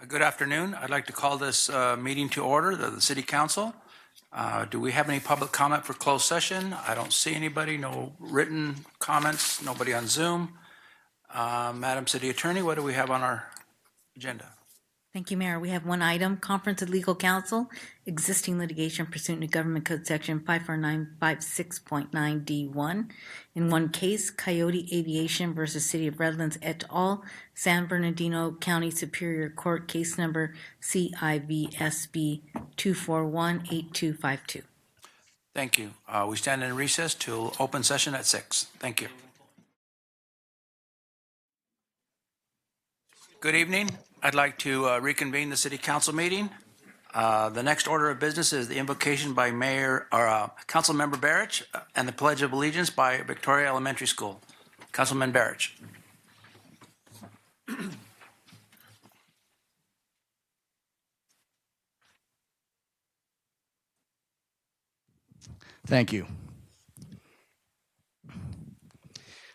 Good afternoon. I'd like to call this meeting to order, the City Council. Do we have any public comment for closed session? I don't see anybody, no written comments, nobody on Zoom. Madam City Attorney, what do we have on our agenda? Thank you, Mayor. We have one item, Conference of Legal Counsel, existing litigation pursuant to Government Code Section 54956.9D1. In one case, Coyote Aviation versus City of Redlands et al., San Bernardino County Superior Court, case number CIVSB 2418252. Thank you. We stand in recess till open session at 6. Thank you. Good evening. I'd like to reconvene the City Council meeting. The next order of business is the invocation by Councilmember Barich and the Pledge of Allegiance by Victoria Elementary School. Councilman Barich. Thank you.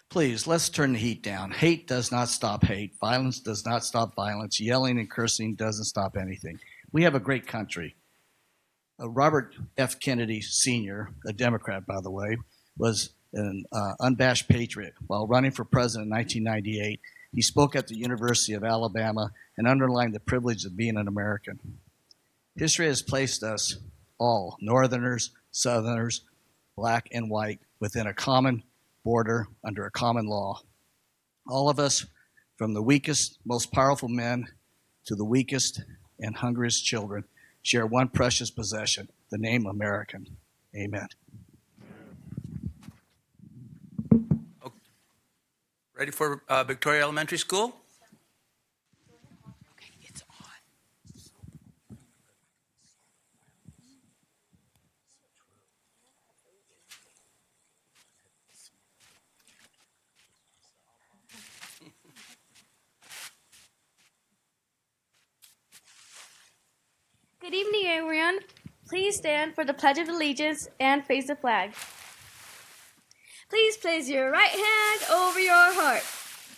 Please, let's turn the heat down. Hate does not stop hate. Violence does not stop violence. Yelling and cursing doesn't stop anything. We have a great country. Robert F. Kennedy Sr., a Democrat, by the way, was an unabashed patriot. While running for president in 1998, he spoke at the University of Alabama and underlined the privilege of being an American. History has placed us all, Northerners, Southerners, black and white, within a common border under a common law. All of us, from the weakest, most powerful men to the weakest and hungriest children, share one precious possession, the name American. Amen. Ready for Victoria Elementary School? Okay, it's on. Good evening, everyone. Please stand for the Pledge of Allegiance and face the flag. Please place your right hand over your heart.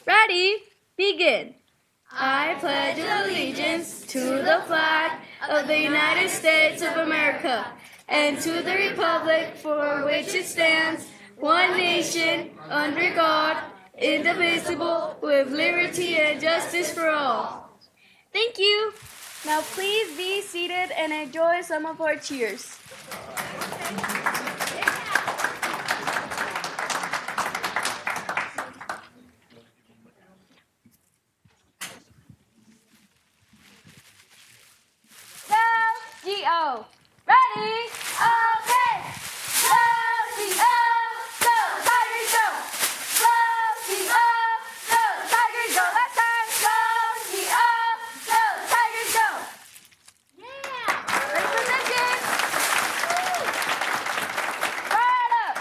Ready? Begin. I pledge allegiance to the flag of the United States of America and to the republic for which it stands, one nation, under God, indivisible, with liberty and justice for all. Thank you. Now please be seated and enjoy some of our cheers. Go, G-O. Ready? Okay. Go, G-O. Go, Tigers, go. Go, G-O. Go, Tigers, go. Last time. Go, G-O. Go, Tigers, go. Ready for position? Right up.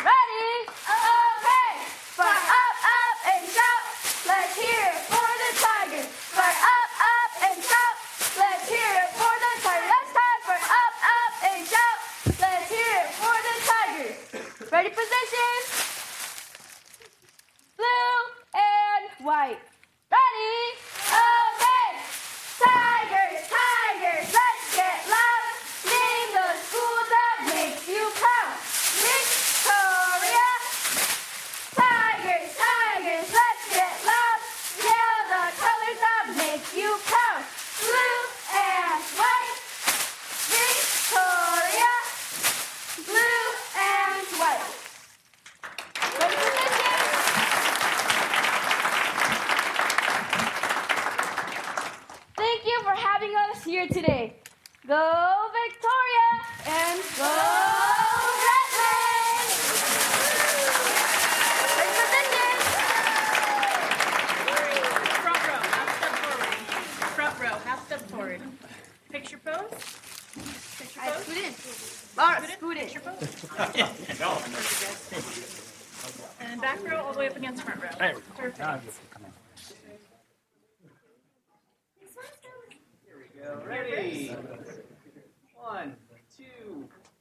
Ready? Okay. Fire up, up, and shout. Let's hear it for the Tigers. Fire up, and shout. Let's hear it for the Tigers. Last time. Fire up, and shout. Let's hear it for the Tigers. Ready position? Blue and white. Ready? Okay. Tigers, Tigers, let's get loud. Name the school that makes you proud. Victoria. Tigers, Tigers, let's get loud. Yell the colors that make you proud. Blue and white. Victoria. Blue and white. Ready for position? Thank you for having us here today. Go Victoria and go Redlands! Ready for position? Front row, half step forward. Front row, half step forward. Picture pose. Picture I pose. scoot in. All right, scoot in. Picture pose. And back row all the way up against front row. Perfect. Ready? 1, 2,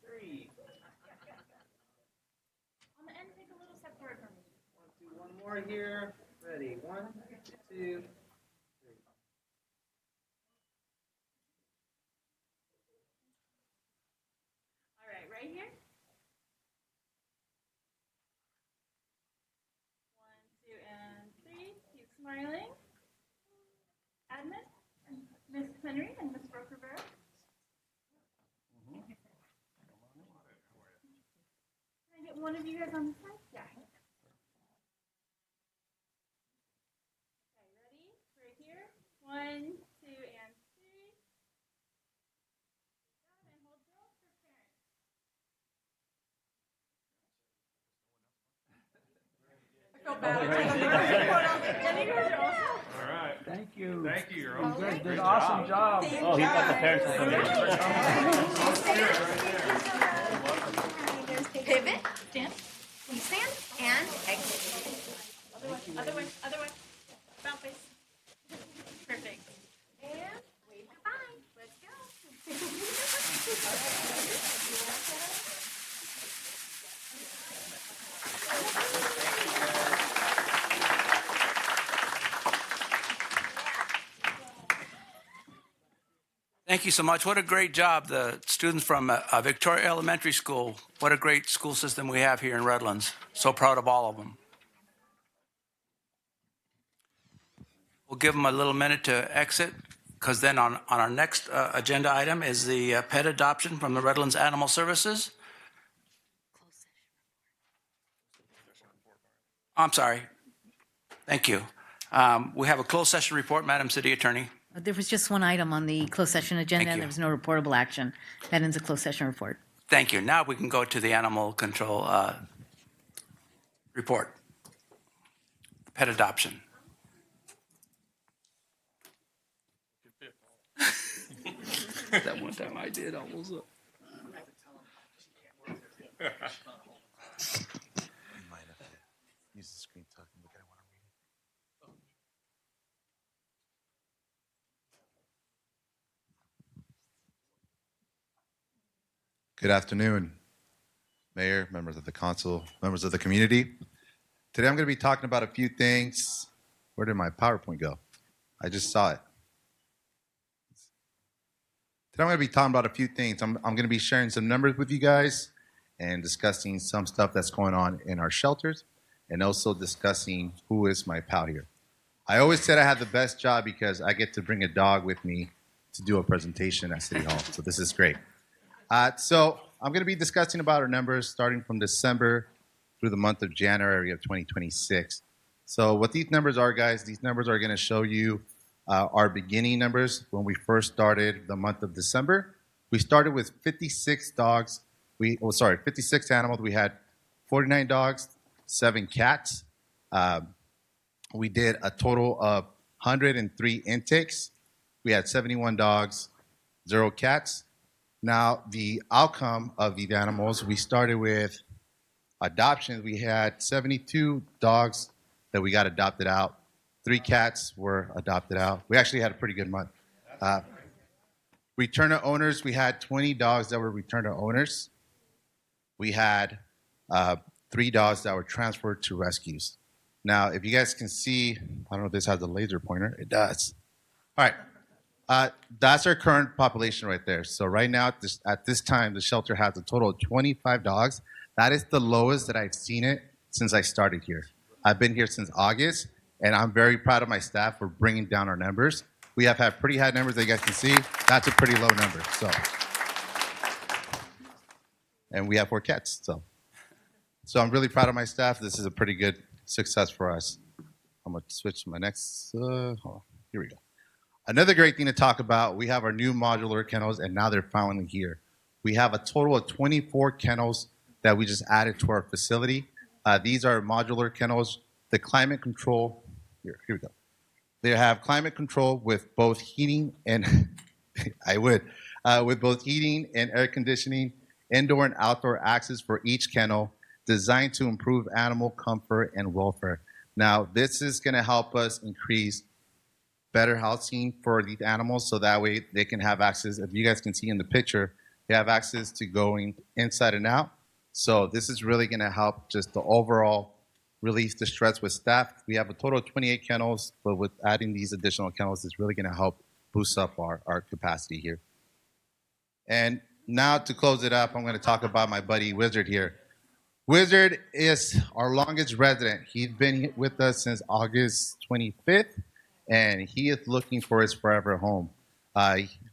3. On the end, take a little step forward from me. Do one more here. Ready? 1, 2, 3. of you guys on this side? Yeah. Okay, ready? Right here. 1, 2, and 3. And hold still for parents. I feel bad. Any of you guys are also? Thank you. Thank you. You're You all guys did an awesome job. Oh, he thought the parents were coming. Pivot, stand, please stand, and exit. Other way. About face. Perfect. And wave goodbye. Let's go. Thank you so much. What a great job. The students from Victoria Elementary School. What a great school system we have here in Redlands. So proud of all of them. We'll give them a little minute to exit, because then on our next agenda item is the pet adoption from the Redlands Animal Services. I'm sorry. Thank you. We have a closed session report, Madam City Attorney. There was just one item on the closed session agenda, Thank and you. there was no reportable action. That ends the closed session report. Thank you. Now we can go to the animal control report. Pet adoption. That one time I did almost. Use the screen so I can look at it when I'm reading. Good afternoon, Mayor, members of the council, members of the community. Today I'm going to be talking about a few things. Where did my PowerPoint go? I just saw it. Today I'm going to be talking about a few things. I'm going to be sharing some numbers with you guys and discussing some stuff that's going on in our shelters, and also discussing who is my pal here. I always said I had the best job because I get to bring a dog with me to do a presentation at City Hall, so this is great. So I'm going to be discussing about our numbers starting from December through the month of January of 2026. So what these numbers are, guys, these numbers are going to show you our beginning numbers when we first started the month of December. We started with 56 dogs. 56 animals. We had 49 dogs, 7 cats. We did a total of 103 intakes. We had 71 dogs, 0 cats. Now, the outcome of these animals, we started with adoptions. We had 72 dogs that we got adopted out. 3 cats were adopted out. We actually had a pretty good month. Return to owners, we had 20 dogs that were returned to owners. We had 3 dogs that were transferred to rescues. Now, if you guys can see, I don't know if this has a laser pointer. It does. All right. That's our current population right there. So right now, at this time, the shelter has a total of 25 dogs. That is the lowest that I've seen it since I started here. I've been here since August, and I'm very proud of my staff for bringing down our numbers. We have had pretty high numbers that you guys can see. That's a pretty low number. And we have 4 cats. So I'm really proud of my staff. This is a pretty good success for us. I'm going to switch to my next. Hold on. Here we go. Another great thing to talk about, we have our new modular kennels, and now they're finally here. We have a total of 24 kennels that we just added to our facility. These are modular kennels. The climate control, here we go. They have climate control with both heating and, with both heating and air conditioning, indoor and outdoor access for each kennel, designed to improve animal comfort and welfare. Now, this is going to help us increase better housing for these animals, so that way they can have access. If you guys can see in the picture, they have access to going inside and out. So this is really going to help just the overall release the stress with staff. We have a total of 28 kennels, but with adding these additional kennels, it's really going to help boost up our capacity here. And now to close it up, I'm going to talk about my buddy Wizard here. Wizard is our longest resident. He's been with us since August 25th, and he is looking for his forever home.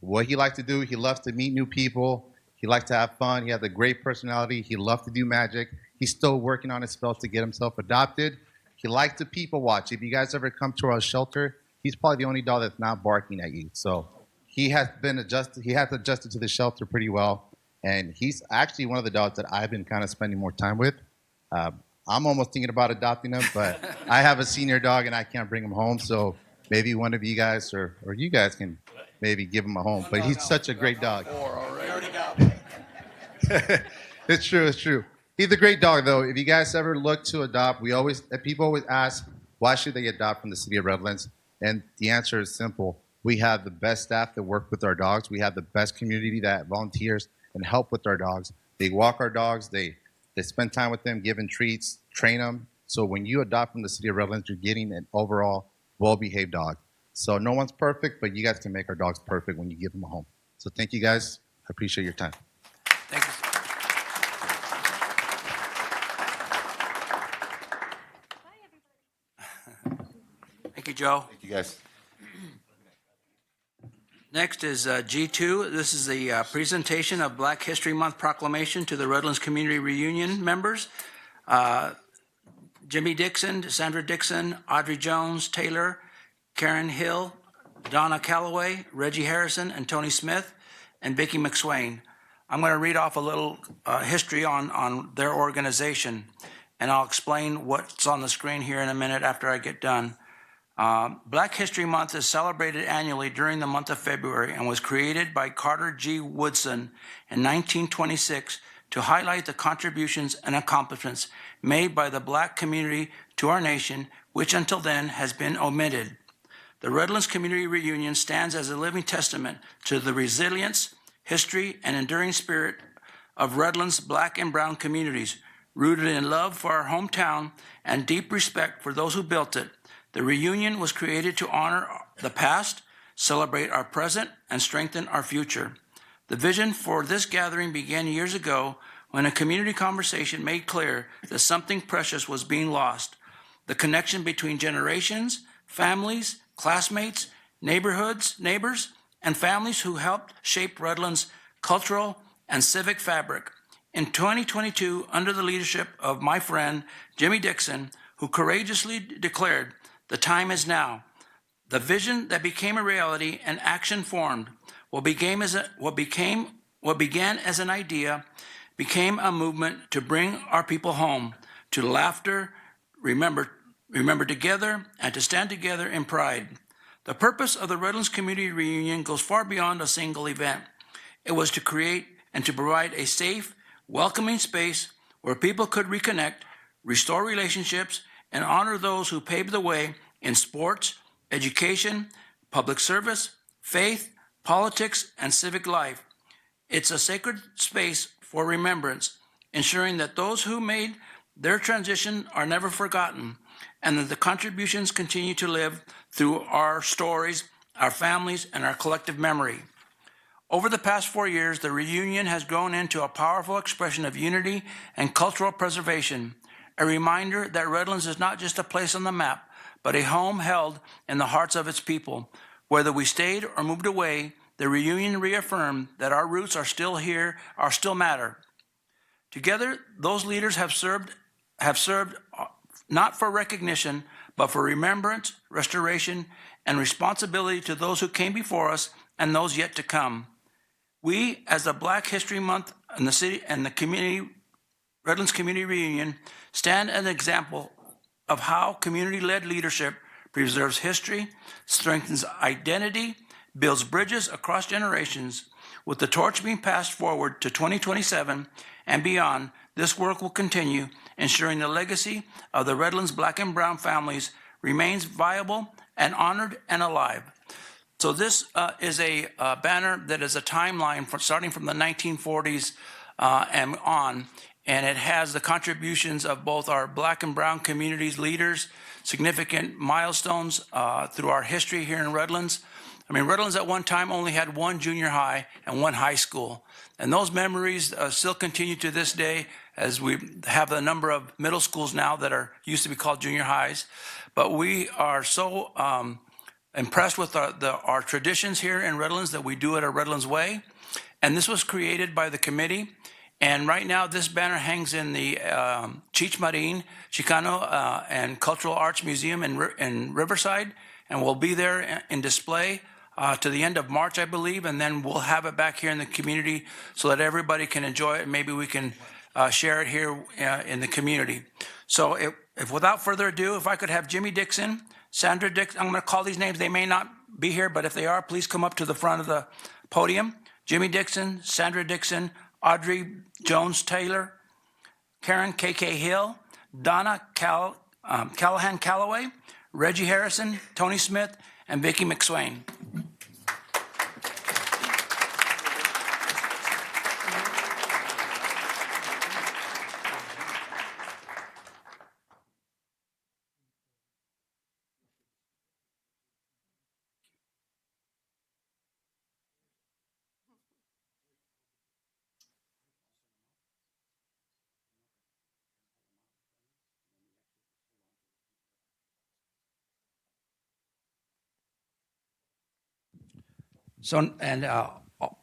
What he likes to do, he loves to meet new people. He likes to have fun. He has a great personality. He loves to do magic. He's still working on his spells to get himself adopted. He likes to people watch. If you guys ever come to our shelter, he's probably the only dog that's not barking at you. So he has been adjusted. He has adjusted to the shelter pretty well. And he's actually one of the dogs that I've been kind of spending more time with. I'm almost thinking about adopting him, but I have a senior dog and I can't bring him home. So maybe one of you guys or you guys can maybe give him a home. But he's such a great dog. It's true. It's true. He's a great dog, though. If you guys ever look to adopt, people always ask, why should they adopt from the city of Redlands? And the answer is simple. We have the best staff that work with our dogs. We have the best community that volunteers and help with our dogs. They walk our dogs. They spend time with them, give them treats, train them. So when you adopt from the city of Redlands, you're getting an overall well-behaved dog. So no one's perfect, but you guys can make our dogs perfect when you give them a home. So thank you, guys. I appreciate your time. Thank you. Thank you, Joe. Thank you, guys. Next is G2. This is the presentation of Black History Month proclamation to the Redlands Community Reunion members. Jimmy Dixon, Sandra Dixon, Audree Jones, Taylor, Karen Hill, Donna Calloway, Reggie Harrison, and Tony Smith, and Vicky McSwain. I'm going to read off a little history on their organization, and I'll explain what's on the screen here in a minute after I get done. Black History Month is celebrated annually during the month of February and was created by Carter G. Woodson in 1926 to highlight the contributions and accomplishments made by the Black community to our nation, which until then has been omitted. The Redlands Community Reunion stands as a living testament to the resilience, history, and enduring spirit of Redlands' Black and Brown communities, rooted in love for our hometown and deep respect for those who built it. The reunion was created to honor the past, celebrate our present, and strengthen our future. The vision for this gathering began years ago when a community conversation made clear that something precious was being lost. The connection between generations, families, classmates, neighbors, and families who helped shape Redlands' cultural and civic fabric. In 2022, under the leadership of my friend Jimmy Dixon, who courageously declared, "The time is now," the vision that became a reality and action formed. What began as an idea became a movement to bring our people home, to laughter, remember together, and to stand together in pride. The purpose of the Redlands Community Reunion goes far beyond a single event. It was to create and to provide a safe, welcoming space where people could reconnect, restore relationships, and honor those who paved the way in sports, education, public service, faith, politics, and civic life. It's a sacred space for remembrance, ensuring that those who made their transition are never forgotten, and that the contributions continue to live through our stories, our families, and our collective memory. Over the past 4 years, the reunion has grown into a powerful expression of unity and cultural preservation, a reminder that Redlands is not just a place on the map, but a home held in the hearts of its people. Whether we stayed or moved away, the reunion reaffirmed that our roots are still here, still matter. Together, those leaders have served not for recognition, but for remembrance, restoration, and responsibility to those who came before us and those yet to come. We, as the Black History Month and the city and the community, Redlands Community Reunion, stand as an example of how community-led leadership preserves history, strengthens identity, builds bridges across generations. With the torch being passed forward to 2027 and beyond, this work will continue, ensuring the legacy of the Redlands Black and Brown families remains viable and honored and alive. So this is a banner that is a timeline starting from the 1940s and on, and it has the contributions of both our Black and Brown communities leaders, significant milestones through our history here in Redlands. I mean, Redlands at one time only had one junior high and one high school. And those memories still continue to this day as we have a number of middle schools now that used to be called junior highs. But we are so impressed with our traditions here in Redlands that we do it a Redlands way. And this was created by the committee And right now, this banner hangs in the Cheech Marin, Chicano, and Cultural Arts Museum in Riverside, and will be there in display to the end of March, I believe, and then we'll have it back here in the community so that everybody can enjoy it, and maybe we can share it here in the community. So if without further ado, if I could have Jimmy Dixon, Sandra Dixon, I'm going to call these names. They may not be here, but if they are, please come up to the front of the podium. Jimmy Dixon, Sandra Dixon, Audree Jones-Taylor, Karen K.K. Hill, Donna Callahan Calloway, Reggie Harrison, Tony Smith, and Vicky McSwain. So, and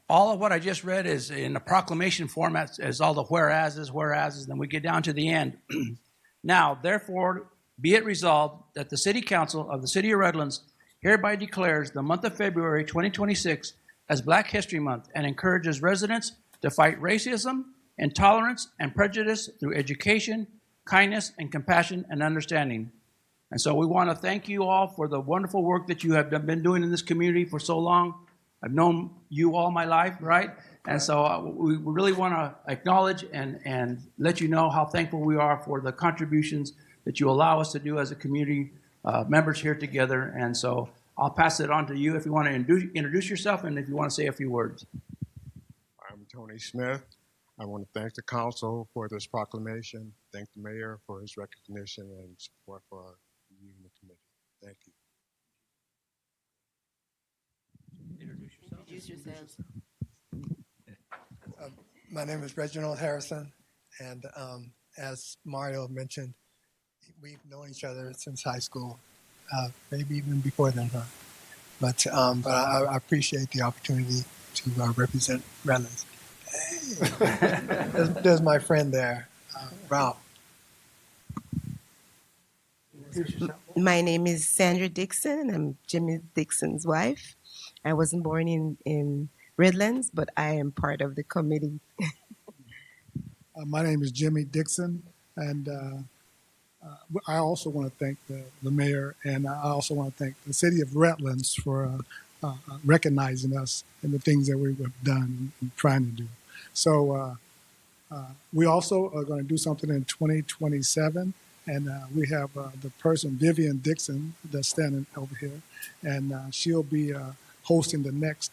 all of what I just read is in the proclamation format, as all the whereases, then we get down to the end. Now, therefore, be it resolved that the City Council of the City of Redlands hereby declares the month of February 2026 as Black History Month and encourages residents to fight racism, intolerance, and prejudice through education, kindness, and compassion and understanding. And so we want to thank you all for the wonderful work that you have been doing in this community for so long. I've known you all my life, right? And so we really want to acknowledge and let you know how thankful we are for the contributions that you allow us to do as a community members here together. And so I'll pass it on to you if you want to introduce yourself and if you want to say a few words. I'm Tony Smith. I want to thank the council for this proclamation. Thank the mayor for his recognition and support for you and the committee. Thank you. Introduce yourself. My name is Reginald Harrison, and as Mario mentioned, we've known each other since high school, maybe even before then, huh? But I appreciate the opportunity to represent Redlands. Hey, there's my friend there, Ralph. My name is Sandra Dixon. I'm Jimmy Dixon's wife. I wasn't born in Redlands, but I am part of the committee. My name is Jimmy Dixon, and I also want to thank the mayor, and I also want to thank the city of Redlands for recognizing us and the things that we have done and trying to do. So we also are going to do something in 2027, and we have the person, Vivian Dixon, that's standing over here, and she'll be hosting the next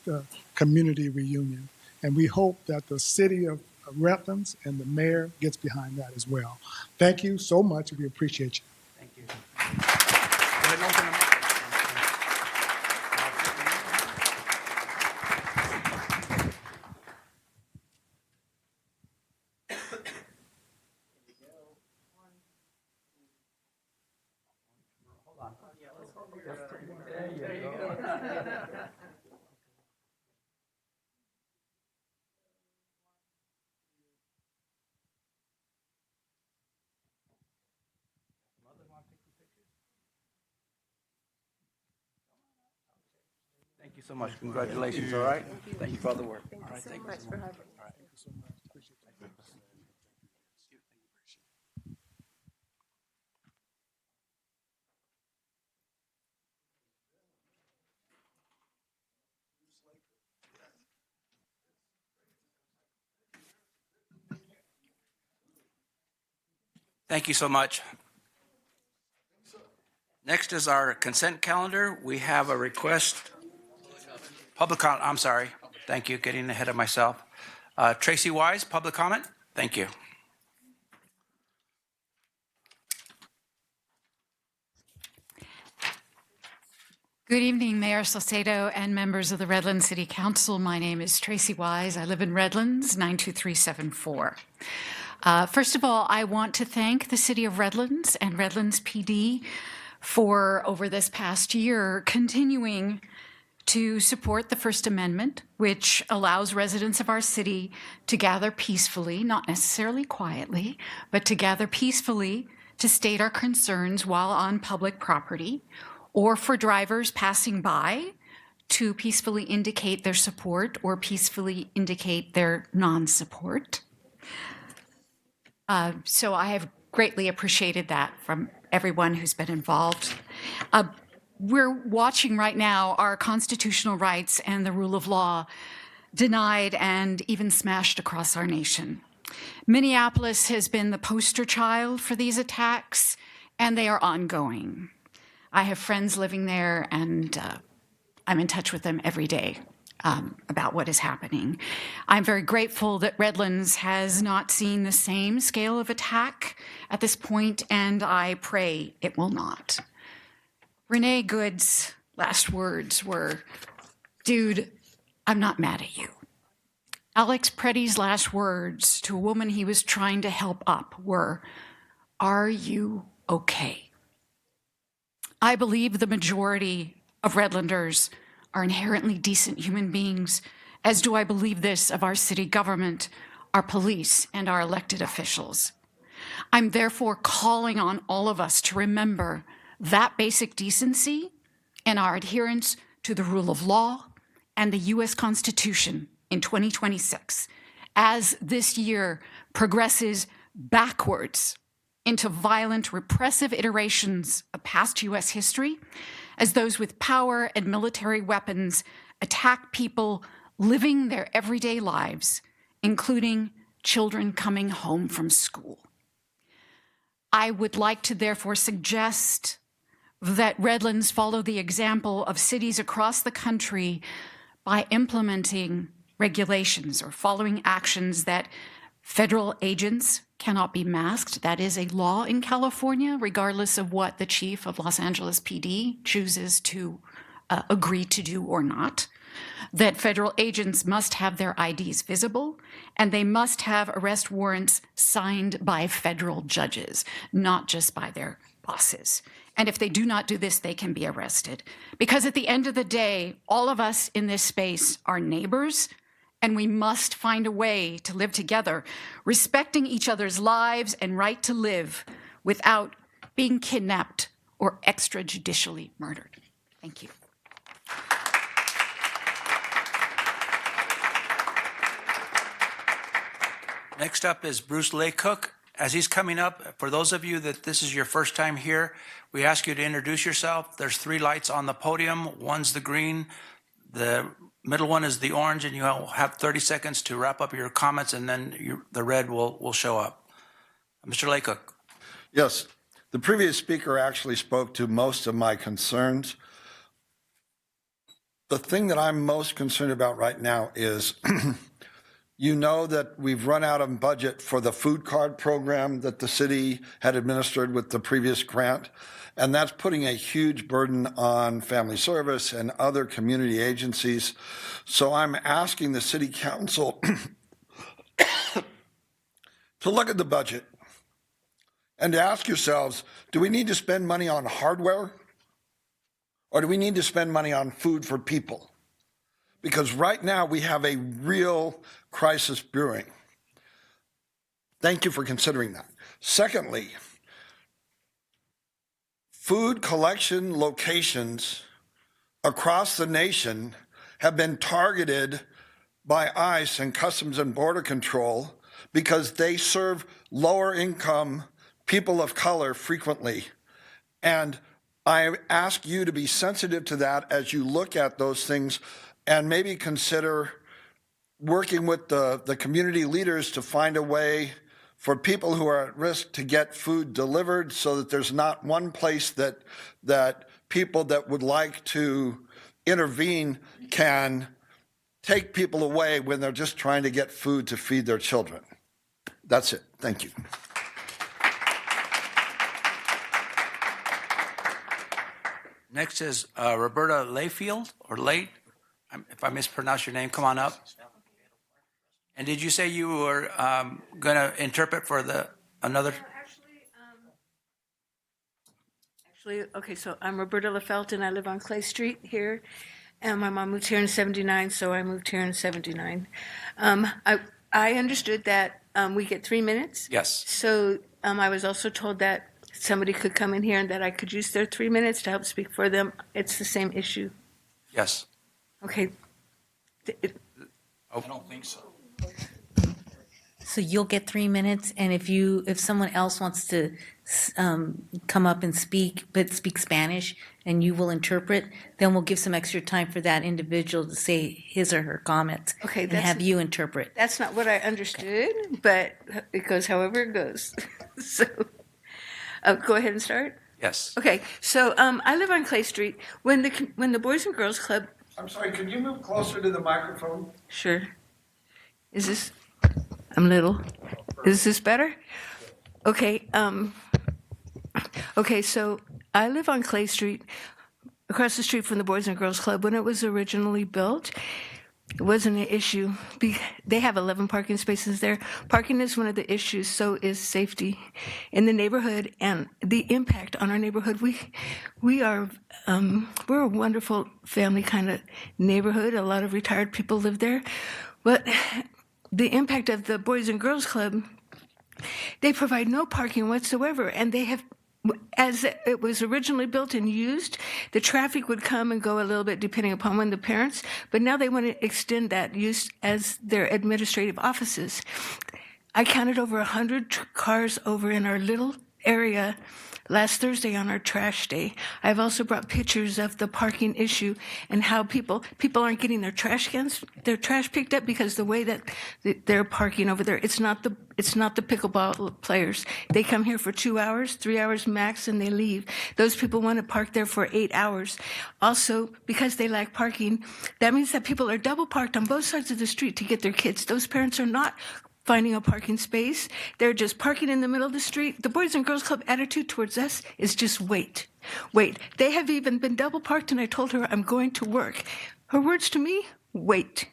community reunion. And we hope that the city of Redlands and the mayor gets behind that as well. Thank you so much. We appreciate you. Thank you. Go ahead and open them. Thank you so much. Congratulations, all right? Thank you for all the work. Thank All you right, so thank you much so for much. having me. All right. Thank you so much. Next is our consent calendar. We have a request. Public comment, I'm sorry. Thank you, getting ahead of myself. Tracy Wise, public comment. Thank you. Good evening, Mayor Salcedo and members of the Redlands City Council. My name is Tracy Wise. I live in Redlands, 92374. First of all, I want to thank the City of Redlands and Redlands PD for, over this past year, continuing to support the First Amendment, which allows residents of our city to gather peacefully, not necessarily quietly, but to gather peacefully to state our concerns while on public property, or for drivers passing by to peacefully indicate their support or peacefully indicate their non-support. So I have greatly appreciated that from everyone who's been involved. We're watching right now our constitutional rights and the rule of law denied and even smashed across our nation. Minneapolis has been the poster child for these attacks, and they are ongoing. I have friends living there, and I'm in touch with them every day about what is happening. I'm very grateful that Redlands has not seen the same scale of attack at this point, and I pray it will not. Renee Good's last words were, "Dude, I'm not mad at you." Alex Preddy's last words to a woman he was trying to help up were, "Are you okay?" I believe the majority of Redlanders are inherently decent human beings, as do I believe this of our city government, our police, and our elected officials. I'm therefore calling on all of us to remember that basic decency and our adherence to the rule of law and the U.S. Constitution in 2026, as this year progresses backwards into violent, repressive iterations of past U.S. history, as those with power and military weapons attack people living their everyday lives, including children coming home from school. I would like to therefore suggest that Redlands follow the example of cities across the country by implementing regulations or following actions that federal agents cannot be masked. That is a law in California, regardless of what the chief of Los Angeles PD chooses to agree to do or not. That federal agents must have their IDs visible, and they must have arrest warrants signed by federal judges, not just by their bosses. And if they do not do this, they can be arrested. Because at the end of the day, all of us in this space are neighbors, and we must find a way to live together, respecting each other's lives and right to live without being kidnapped or extrajudicially murdered. Thank you. Next up is Bruce Laycook. As he's coming up, for those of you that this is your first time here, we ask you to introduce yourself. There's 3 lights on the podium. One's the green, the middle one is the orange, and you'll have 30 seconds to wrap up your comments, and then the red will show up. Mr. Laycook. Yes, the previous speaker actually spoke to most of my concerns. The thing that I'm most concerned about right now is you know that we've run out of budget for the food card program that the city had administered with the previous grant, and that's putting a huge burden on family service and other community agencies. So I'm asking the city council to look at the budget and to ask yourselves, do we need to spend money on hardware, or do we need to spend money on food for people? Because right now we have a real crisis brewing. Thank you for considering that. Secondly, food collection locations across the nation have been targeted by ICE and Customs and Border Control because they serve lower income people of color frequently. And I ask you to be sensitive to that as you look at those things, and maybe consider working with the community leaders to find a way for people who are at risk to get food delivered, so that there's not one place that people that would like to intervene can take people away when they're just trying to get food to feed their children. That's it. Thank you. Next is Roberta Layfield, or Late. If I mispronounce your name, come on up. And did you say you were going to interpret for another? Okay, so I'm Roberta LaFelt, and I live on Clay Street here. And my mom moved here in 79, so I moved here in 79. I understood that we get 3 minutes. Yes. So I was also told that somebody could come in here and that I could use their 3 minutes to help speak for them. It's the same issue. Yes. Okay. I don't think so. So you'll get 3 minutes, and if someone else wants to come up and speak, but speak Spanish, and you will interpret, then we'll give some extra time for that individual to say his or her comments. Okay, and have you interpret. That's not what I understood, but it goes however it goes. So go ahead and start. Yes. Okay, so I live on Clay Street. When the Boys and Girls Club. I'm sorry, could you move closer to the microphone? Sure. Is this? I'm little. Is this better? Okay. Okay, so I live on Clay Street, across the street from the Boys and Girls Club. When it was originally built, it wasn't an issue. They have 11 parking spaces there. Parking is one of the issues, so is safety in the neighborhood and the impact on our neighborhood. We're a wonderful family kind of neighborhood. A lot of retired people live there. But the impact of the Boys and Girls Club, they provide no parking whatsoever, and they have, as it was originally built and used, the traffic would come and go a little bit depending upon when the parents, but now they want to extend that use as their administrative offices. I counted over 100 cars over in our little area last Thursday on our trash day. I've also brought pictures of the parking issue and how people aren't getting their trash picked up because the way that they're parking over there, it's not the pickleball players. They come here for 2 hours, 3 hours max, and they leave. Those people want to park there for 8 hours. Also, because they lack parking, that means that people are double parked on both sides of the street to get their kids. Those parents are not finding a parking space. They're just parking in the middle of the street. The Boys and Girls Club attitude towards us is just wait. They have even been double parked, and I told her I'm going to work. Her words to me, wait.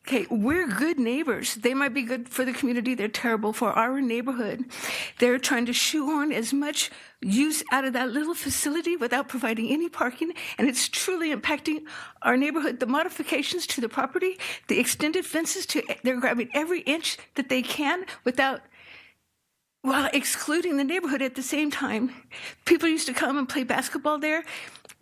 Okay, we're good neighbors. They might be good for the community. They're terrible for our neighborhood. They're trying to shoehorn as much use out of that little facility without providing any parking, and it's truly impacting our neighborhood. The modifications to the property, the extended fences, they're grabbing every inch that they can while excluding the neighborhood at the same time. People used to come and play basketball there.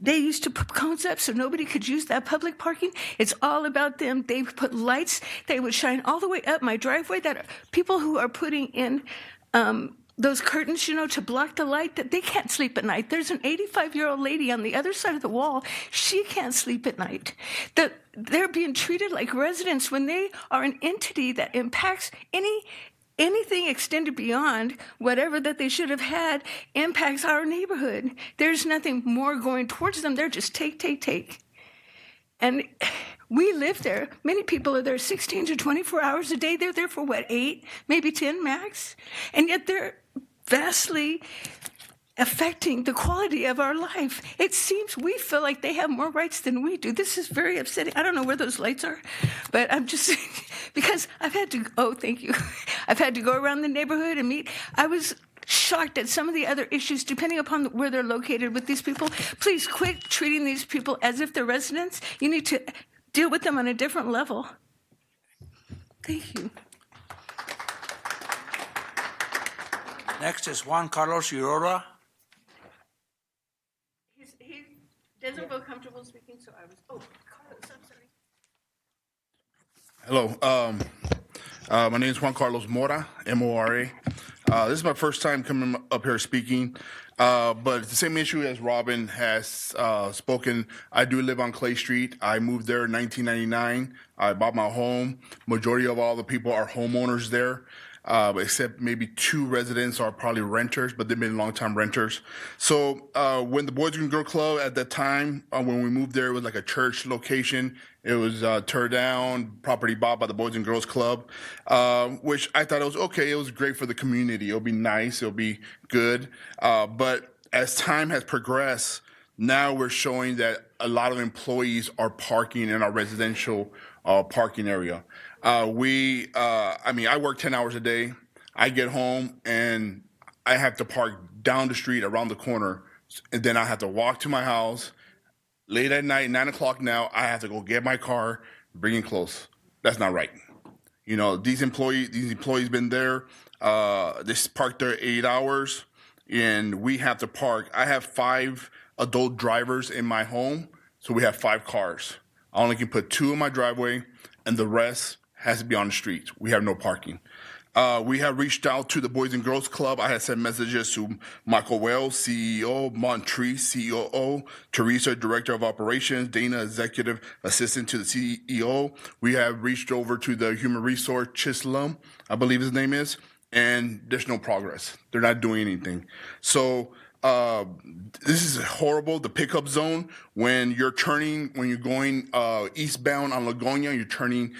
They used to put cones up so nobody could use that public parking. It's all about them. They put lights. They would shine all the way up my driveway. That people who are putting in those curtains, to block the light, that they can't sleep at night. There's an 85-year-old lady on the other side of the wall. She can't sleep at night. They're being treated like residents when they are an entity that impacts anything extended beyond whatever that they should have had impacts our neighborhood. There's nothing more going towards them. They're just take. And we live there. Many people are there 16 to 24 hours a day. They're there for 8, maybe 10 max. And yet they're vastly affecting the quality of our life. It seems we feel like they have more rights than we do. This is very upsetting. I don't know where those lights are, but I'm just because I've had to, thank you. I've had to go around the neighborhood and meet. I was shocked at some of the other issues depending upon where they're located with these people. Please quit treating these people as if they're residents. You need to deal with them on a different level. Thank you. Next is Juan Carlos Urora. He doesn't feel comfortable speaking, so I was, Carlos, I'm sorry. Hello, my name is Juan Carlos Mora, M-O-R-A. This is my first time coming up here speaking, but it's the same issue as Robin has spoken. I do live on Clay Street. I moved there in 1999. I bought my home. Majority of all the people are homeowners there. Except maybe 2 residents are probably renters, but they've been long-time renters. So when the Boys and Girl Club at that time, when we moved there, it was like a church location. It was turned down, property bought by the Boys and Girls Club, which I thought it was okay. It was great for the community. It'll be nice. It'll be good. But as time has progressed, now we're showing that a lot of employees are parking in our residential parking area. I work 10 hours a day. I get home and I have to park down the street around the corner, and then I have to walk to my house, late at night, 9 o'clock now, I have to go get my car, bring it close. That's not right. You know, these employees been there. They parked there 8 hours, and we have to park. I have 5 adult drivers in my home, so we have 5 cars. I only can put 2 in my driveway, and the rest has to be on the street. We have no parking. We have reached out to the Boys and Girls Club. I have sent messages to Michael Wells, CEO, Montrese, COO, Teresa, Director of Operations, Dana, Executive Assistant to the CEO. We have reached over to the Human Resource Chisholm, I believe his name is, and there's no progress. They're not doing anything. So this is horrible. The pickup zone, when you're going eastbound on Ligonia, you're turning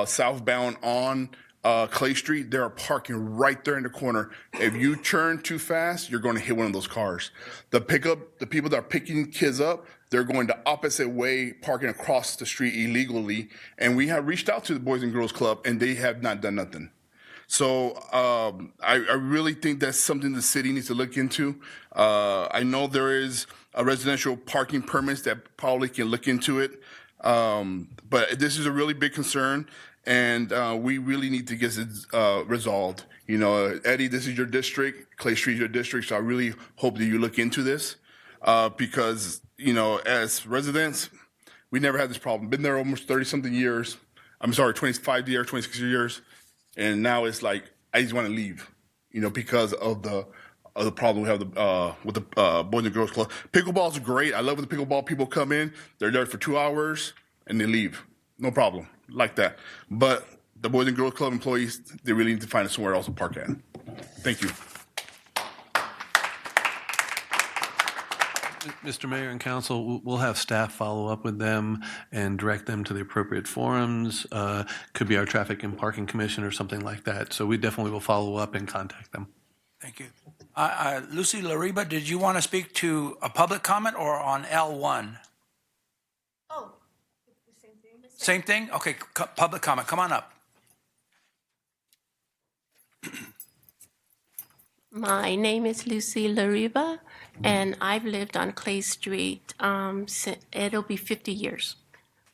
southbound on Clay Street, there are parking right there in the corner. If you turn too fast, you're going to hit one of those cars. The people that are picking kids up, they're going the opposite way, parking across the street illegally. And we have reached out to the Boys and Girls Club, and they have not done nothing. So I really think that's something the city needs to look into. I know there is a residential parking permits that probably can look into it. But this is a really big concern. And we really need to get it resolved. You know, Eddie, this is your district. Clay Street is your district. So I really hope that you look into this because, you know, as residents, we never had this problem. Been there almost 30-something years. I'm sorry, 25 years, 26 years. And now it's like, I just want to leave, you know, because of the problem we have with the Boys and Girls Club. Pickleball's great. I love when the pickleball people come in. They're there for 2 hours and they leave. No problem. Like that. But the Boys and Girls Club employees, they really need to find somewhere else to park at. Thank you. Mr. Mayor and Council, we'll have staff follow up with them and direct them to the appropriate forums. Could be our Traffic and Parking Commission or something like that. So we definitely will follow up and contact them. Thank you. Lucy Lariba, did you want to speak to a public comment or on L1? Oh, Same thing? Okay, public comment. Come on up. My name is Lucy Lariba, and I've lived on Clay Street. It'll be 50 years.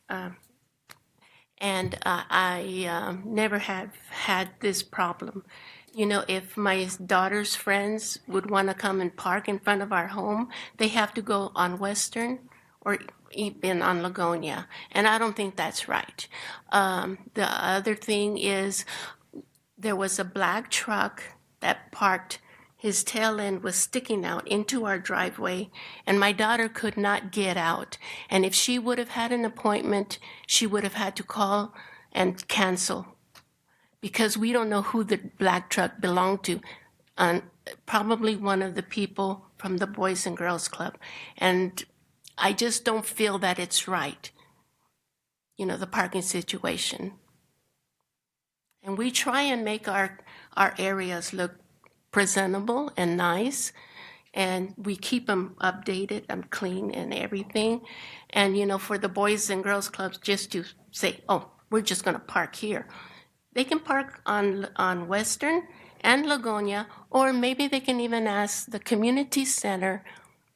And I never have had this problem. You know, if my daughter's friends would want to come and park in front of our home, they have to go on Western or even on Ligonia, and I don't think that's right. The other thing is there was a black truck that parked. His tail end was sticking out into our driveway, and my daughter could not get out. And if she would have had an appointment, she would have had to call and cancel because we don't know who the black truck belonged to. Probably one of the people from the Boys and Girls Club. And I just don't feel that it's right, you know, the parking situation. And we try and make our areas look presentable and nice, and we keep them updated and clean and everything. And, you know, for the Boys and Girls Clubs just to say, oh, we're just going to park here. They can park on Western and Ligonia, or maybe they can even ask the community center,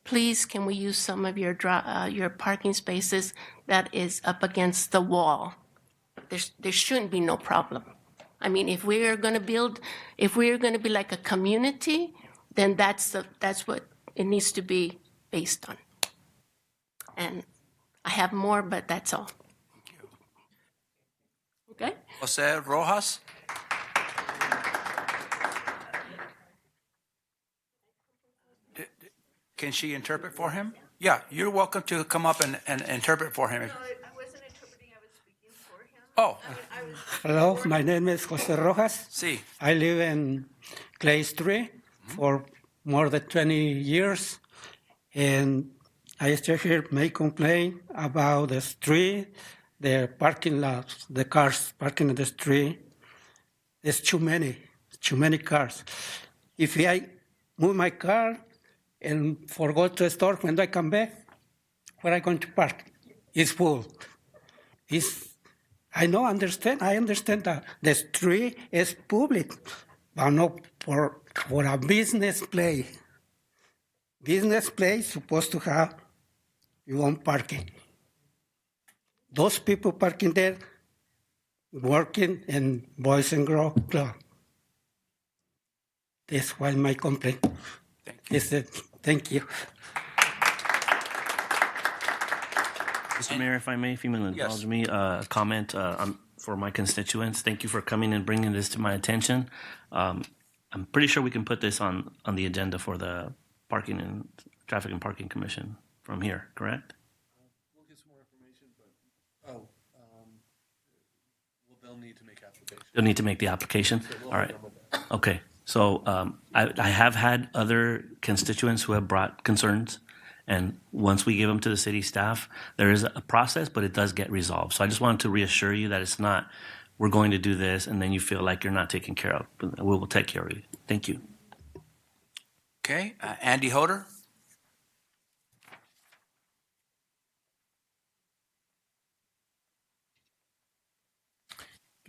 please, can we use some of your parking spaces that is up against the wall? There shouldn't be no problem. I mean, if we are going to be like a community, then that's what it needs to be based on. And I have more, but that's all. Okay? Jose Rojas? Can she interpret for him? Yeah, you're welcome to come up and interpret for him. No, I wasn't interpreting, I was speaking for him. Oh. Hello, my name is Jose Rojas. Sí. I live in Clay Street for more than 20 years, and I still here may complain about the street, the parking lots, the cars parking in the street. There's too many cars. If I move my car and forgot to the store, when I come back, where I going to park? It's full. I understand that the street is public, but not for a business place. Business place supposed to have you want parking. Those people parking there, working in Boys and Girls Club. That's why my complaint. Is it? Thank you. Mr. Mayor, if I may, if you will indulge me, a comment for my constituents. Thank you for coming and bringing this to my attention. I'm pretty sure we can put this on the agenda for the Parking and Traffic and Parking Commission from here, correct? We'll get some more information, but, they'll need to make application. They'll need to make the application? All right. Okay. So I have had other constituents who have brought concerns, and once we give them to the city staff, there is a process, but it does get resolved. So I just wanted to reassure you that it's not, we're going to do this, and then you feel like you're not taken care of. We will take care of you. Thank you. Okay, Andy Hoder?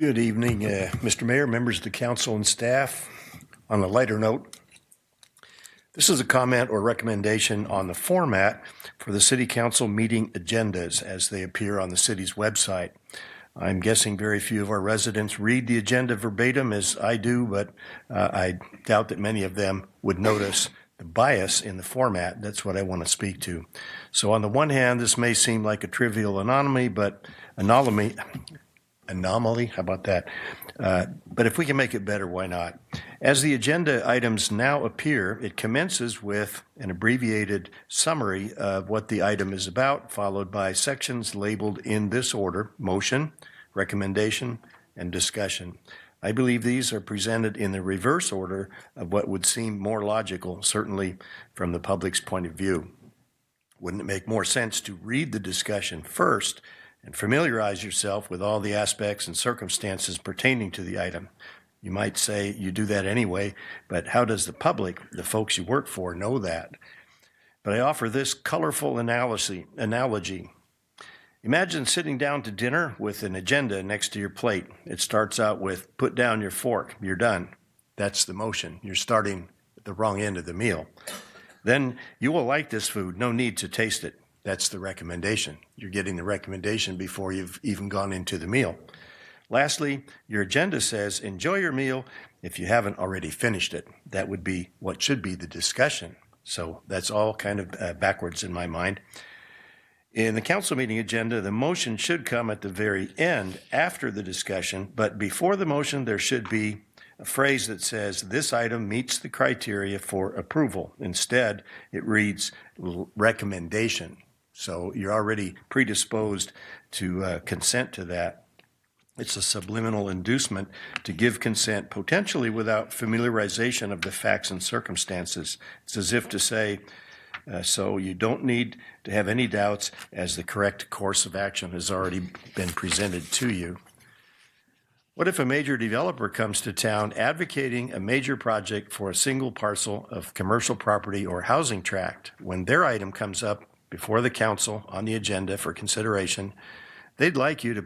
Good evening, Mr. Mayor, members of the council and staff. On a lighter note, this is a comment or recommendation on the format for the city council meeting agendas as they appear on the city's website. I'm guessing very few of our residents read the agenda verbatim as I do, but I doubt that many of them would notice the bias in the format. That's what I want to speak to. So on the one hand, this may seem like a trivial anomaly, how about that? But if we can make it better, why not? As the agenda items now appear, it commences with an abbreviated summary of what the item is about, followed by sections labeled in this order: motion, recommendation, and discussion. I believe these are presented in the reverse order of what would seem more logical, certainly from the public's point of view. Wouldn't it make more sense to read the discussion first and familiarize yourself with all the aspects and circumstances pertaining to the item? You might say you do that anyway, but how does the public, the folks you work for, know that? But I offer this colorful analogy. Imagine sitting down to dinner with an agenda next to your plate. It starts out with, put down your fork, you're done. That's the motion. You're starting at the wrong end of the meal. Then, you will like this food, no need to taste it. That's the recommendation. You're getting the recommendation before you've even gone into the meal. Lastly, your agenda says, enjoy your meal if you haven't already finished it. That would be what should be the discussion. So that's all kind of backwards in my mind. In the council meeting agenda, the motion should come at the very end after the discussion, but before the motion, there should be a phrase that says, this item meets the criteria for approval. Instead, it reads recommendation. So you're already predisposed to consent to that. It's a subliminal inducement to give consent potentially without familiarization of the facts and circumstances. It's as if to say, so you don't need to have any doubts as the correct course of action has already been presented to you. What if a major developer comes to town advocating a major project for a single parcel of commercial property or housing tract? When their item comes up before the council on the agenda for consideration, they would like you to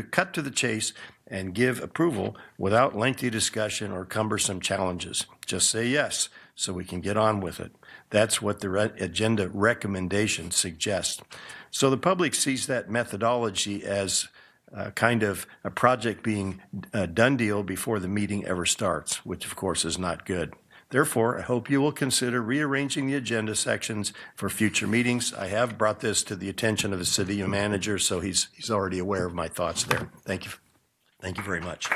cut to the chase and give approval without lengthy discussion or cumbersome challenges. Just say yes, so we can get on with it. That's what the agenda recommendation suggests. So the public sees that methodology as kind of a project being a done deal before the meeting ever starts, which of course is not good. Therefore, I hope you will consider rearranging the agenda sections for future meetings. I have brought this to the attention of the city manager, so he's already aware of my thoughts there. Thank you. Thank you very much.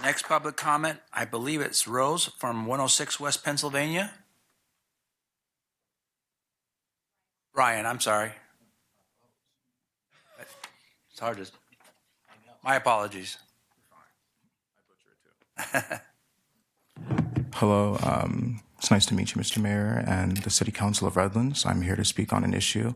Next public comment, I believe it's Rose from 106 West Pennsylvania. Ryan, I'm sorry. It's hard to. My apologies. Hello, it's nice to meet you, Mr. Mayor, and the City Council of Redlands. I'm here to speak on an issue.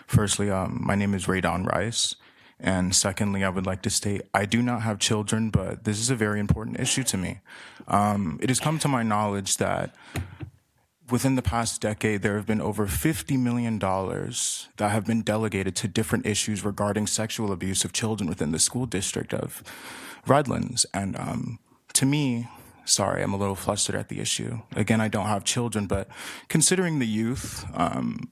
Firstly, my name is Raydon Rice, and secondly, I would like to state I do not have children, but this is a very important issue to me. It has come to my knowledge that within the past decade, there have been over $50 million that have been delegated to different issues regarding sexual abuse of children within the school district of Redlands. And to me, Sorry, I'm a little flustered at the issue. Again, I don't have children, but considering the youth,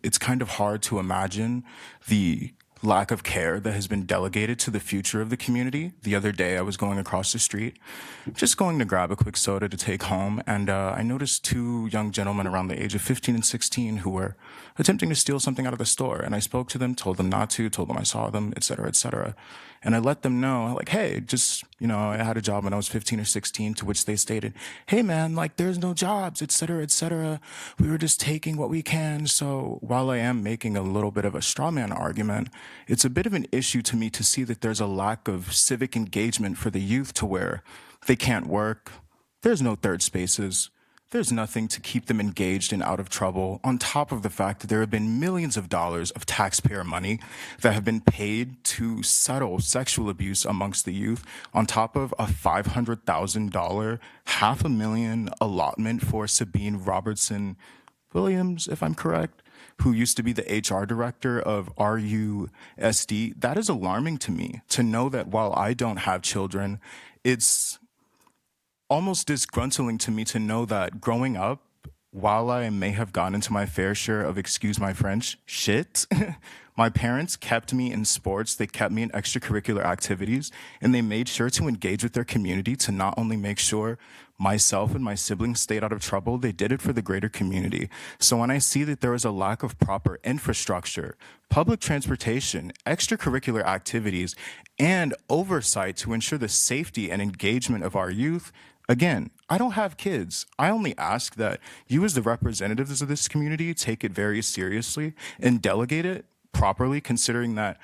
it's kind of hard to imagine the lack of care that has been delegated to the future of the community. The other day, I was going across the street, just going to grab a quick soda to take home, and I noticed two young gentlemen around the age of 15 and 16 who were attempting to steal something out of the store. And I spoke to them, told them not to, told them I saw them, et cetera, et cetera. And I let them know, like, hey, just, I had a job when I was 15 or 16, to which they stated, hey, man, like, there's no jobs, et cetera, et cetera. We were just taking what we can. So while I am making a little bit of a straw man argument, it's a bit of an issue to me to see that there's a lack of civic engagement for the youth to where they can't work. There's no third spaces. There's nothing to keep them engaged and out of trouble, on top of the fact that there have been millions of dollars of taxpayer money that have been paid to settle sexual abuse amongst the youth, on top of a $500,000, $500,000 allotment for Sabine Robertson Williams, if I'm correct, who used to be the HR director of RUSD. That is alarming to me, to know that while I don't have children, it's almost disgruntling to me to know that growing up, while I may have gotten into my fair share of, excuse my French, shit, my parents kept me in sports, they kept me in extracurricular activities, and they made sure to engage with their community to not only make sure myself and my siblings stayed out of trouble, they did it for the greater community. So when I see that there is a lack of proper infrastructure, public transportation, extracurricular activities, and oversight to ensure the safety and engagement of our youth, again, I don't have kids. I only ask that you, as the representatives of this community, take it very seriously and delegate it properly, considering that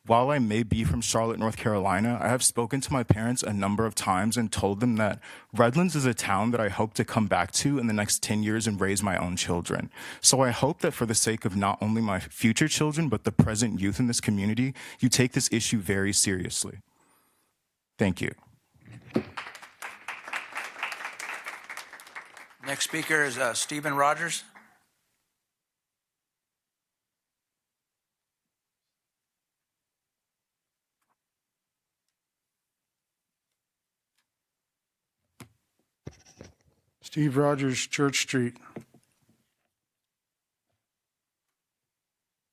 while I may be from Charlotte, North Carolina, I have spoken to my parents a number of times and told them that Redlands is a town that I hope to come back to in the next 10 years and raise my own children. So I hope that for the sake of not only my future children, but the present youth in this community, you take this issue very seriously. Thank you. Next speaker is Stephen Rogers. Steve Rogers, Church Street.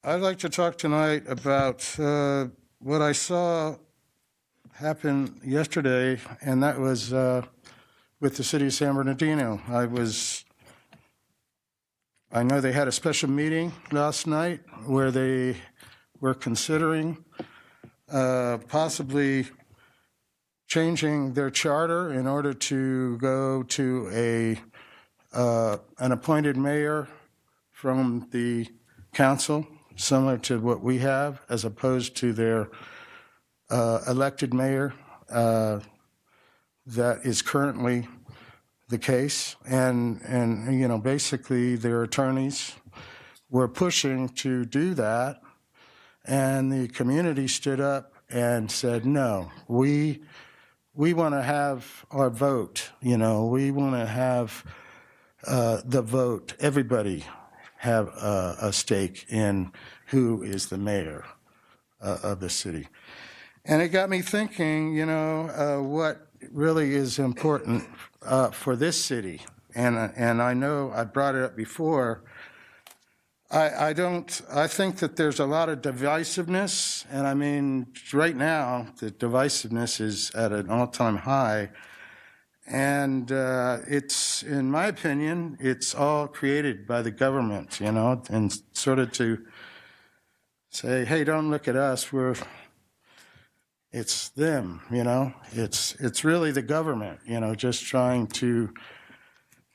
I'd like to talk tonight about what I saw happen yesterday, and that was with the city of San Bernardino. I know they had a special meeting last night where they were considering possibly changing their charter in order to go to an appointed mayor from the council, similar to what we have, as opposed to their elected mayor that is currently the case. And basically their attorneys were pushing to do that, and the community stood up and said, no, we want to have our vote. We want to have the vote. Everybody have a stake in who is the mayor of the city. And it got me thinking, what really is important for this city. And I know I brought it up before. I think that there's a lot of divisiveness, and I mean, right now, the divisiveness is at an all-time high, and it's, in my opinion, it's all created by the government, and sort of to say, hey, don't look at us, it's them, it's really the government, just trying to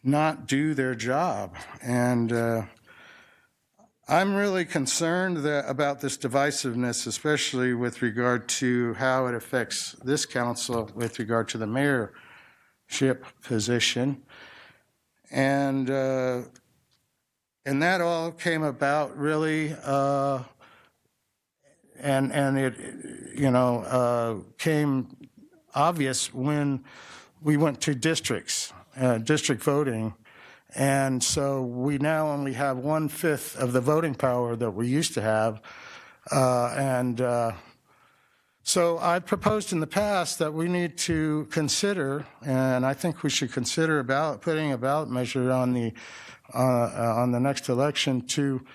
not do their job, and I'm really concerned about this divisiveness, especially with regard to how it affects this council with regard to the mayorship position. And that all came about really, and it came obvious when we went to districts, district voting. And so we now only have 1/5 of the voting power that we used to have. So I proposed in the past that we need to consider, and I think we should consider putting a ballot measure on the next election to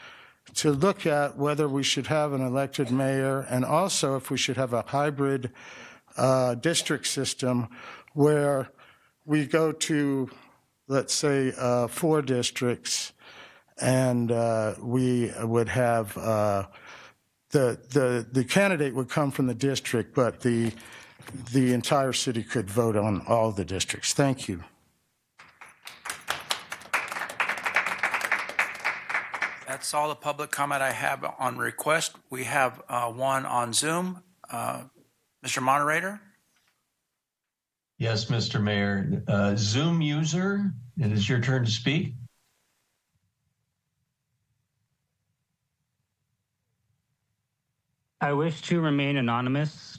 look at whether we should have an elected mayor, and also if we should have a hybrid district system where we go to, let's say, 4 districts, and we would have the candidate would come from the district, but the entire city could vote on all the districts. Thank you. That's all the public comment I have on request. We have one on Zoom. Mr. Moderator? Yes, Mr. Mayor. Zoom user, it is your turn to speak. I wish to remain anonymous.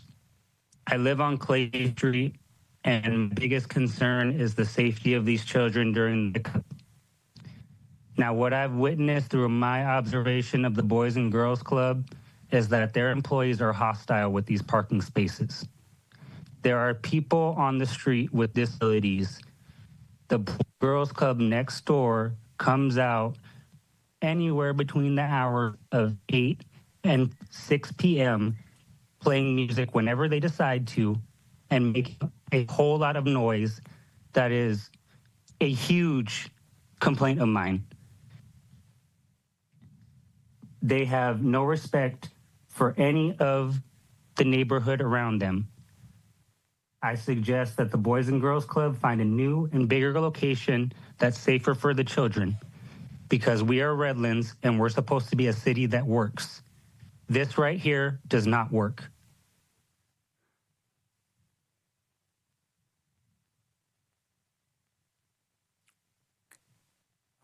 I live on Clay Street, and my biggest concern is the safety of these children during the. Now, what I've witnessed through my observation of the Boys and Girls Club is that their employees are hostile with these parking spaces. There are people on the street with disabilities. The Girls Club next door comes out anywhere between the hours of 8 and 6 p.m. playing music whenever they decide to and making a whole lot of noise that is a huge complaint of mine. They have no respect for any of the neighborhood around them. I suggest that the Boys and Girls Club find a new and bigger location that's safer for the children, because we are Redlands and we're supposed to be a city that works. This right here does not work.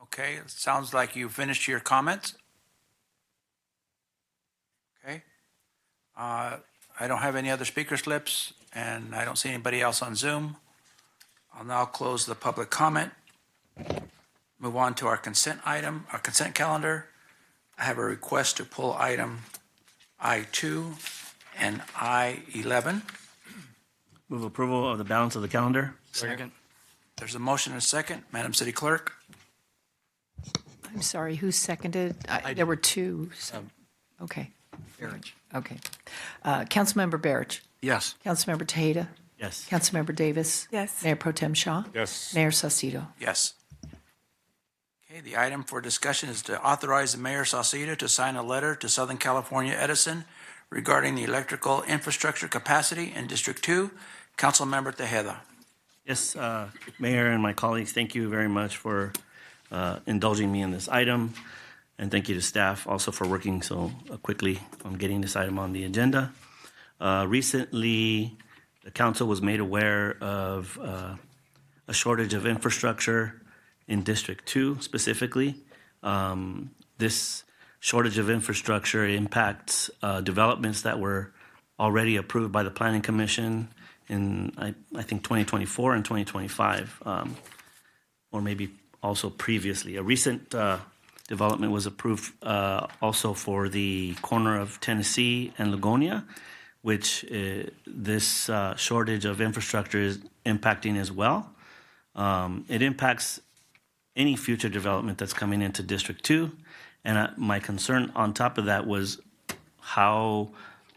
Okay, it sounds like you finished your comments. Okay. I don't have any other speaker slips, and I don't see anybody else on Zoom. I'll now close the public comment. Move on to our consent calendar. I have a request to pull item I-2 and I-11. Move approval of the balance of the calendar. Second. There's a motion and a second. Madam City Clerk? I'm sorry, who seconded? There were two. So. Okay. Barich. Okay. Councilmember Barich. Yes. Councilmember Tejeda. Yes. Councilmember Davis. Yes. Mayor Pro Tem Shaw. Yes. Mayor Saucedo. Yes. Okay, the item for discussion is to authorize the Mayor Saucedo to sign a letter to Southern California Edison regarding the electrical infrastructure capacity in District 2. Councilmember Tejeda. Yes, Mayor and my colleagues, thank you very much for indulging me in this item. And thank you to staff also for working so quickly on getting this item on the agenda. Recently, the council was made aware of a shortage of infrastructure in District 2 specifically. This shortage of infrastructure impacts developments that were already approved by the Planning Commission in, I think, 2024 and 2025, or maybe also previously. A recent development was approved also for the corner of Tennessee and Ligonia, which this shortage of infrastructure is impacting as well. It impacts any future development that's coming into District 2. And my concern on top of that was how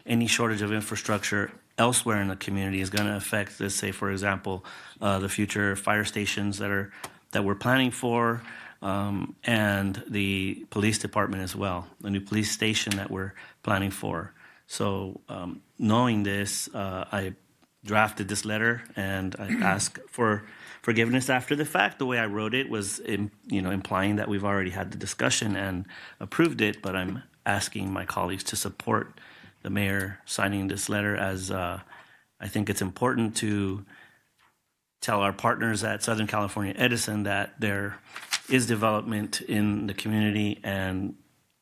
any shortage of infrastructure elsewhere in the community is going to affect, let's say, for example, the future fire stations that we're planning for, and the police department as well, the new police station that we're planning for. So knowing this, I drafted this letter, and I ask for forgiveness after the fact. The way I wrote it was, implying that we've already had the discussion and approved it, but I'm asking my colleagues to support the mayor signing this letter, as I think it's important to tell our partners at Southern California Edison that there is development in the community and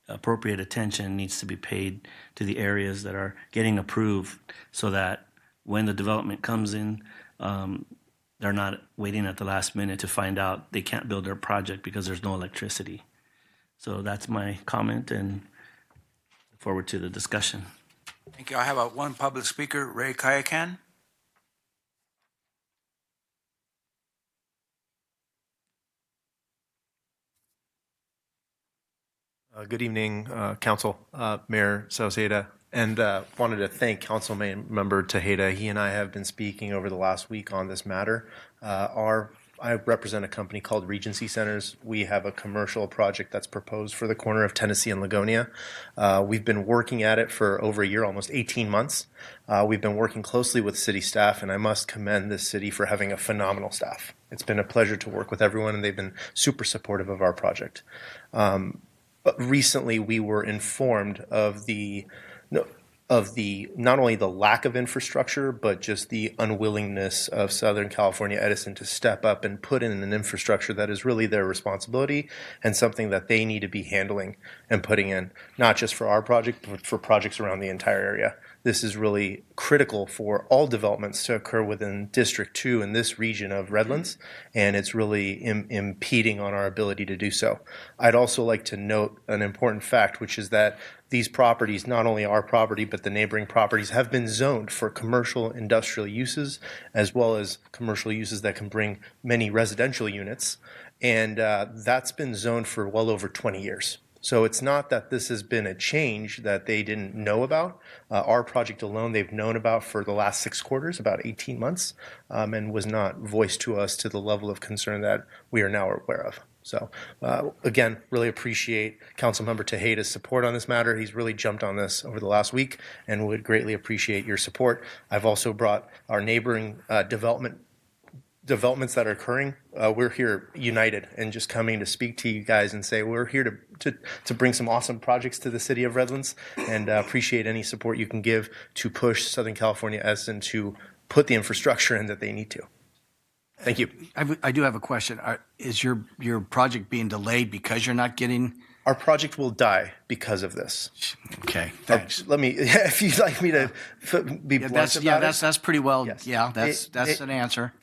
appropriate attention needs to be paid to the areas that are getting approved, so that when the development comes in, they're not waiting at the last minute to find out they can't build their project because there's no electricity. So that's my comment, and look forward to the discussion. Thank you. I have one public speaker, Ray Kayakan. Good evening, Council, Mayor Sauceda, and wanted to thank Council Member Tejeda. He and I have been speaking over the last week on this matter. I represent a company called Regency Centers. We have a commercial project that's proposed for the corner of Tennessee and Ligonia. We've been working at it for over a year, almost 18 months. We've been working closely with city staff, and I must commend this city for having a phenomenal staff. It's been a pleasure to work with everyone, and they've been super supportive of our project. But recently, we were informed of not only the lack of infrastructure, but just the unwillingness of Southern California Edison to step up and put in an infrastructure that is really their responsibility and something that they need to be handling and putting in, not just for our project, but for projects around the entire area. This is really critical for all developments to occur within District 2 in this region of Redlands, and it's really impeding on our ability to do so. I'd also like to note an important fact, which is that these properties, not only our property, but the neighboring properties, have been zoned for commercial industrial uses, as well as commercial uses that can bring many residential units, and that's been zoned for well over 20 years. So it's not that this has been a change that they didn't know about. Our project alone, they've known about for the last 6 quarters, about 18 months, and was not voiced to us to the level of concern that we are now aware of. So again, really appreciate Councilmember Tejeda's support on this matter. He's really jumped on this over the last week and would greatly appreciate your support. I've also brought our neighboring developments that are occurring. We're here united and just coming to speak to you guys and say we're here to bring some awesome projects to the city of Redlands, and appreciate any support you can give to push Southern California Edison to put the infrastructure in that they need to. Thank you. I do have a question. Is your project being delayed because you're not getting? Our project will die because of this. Okay, thanks. Let me, if you'd like me to be blunt about it. That's pretty well. Yes. Yeah, that's an answer.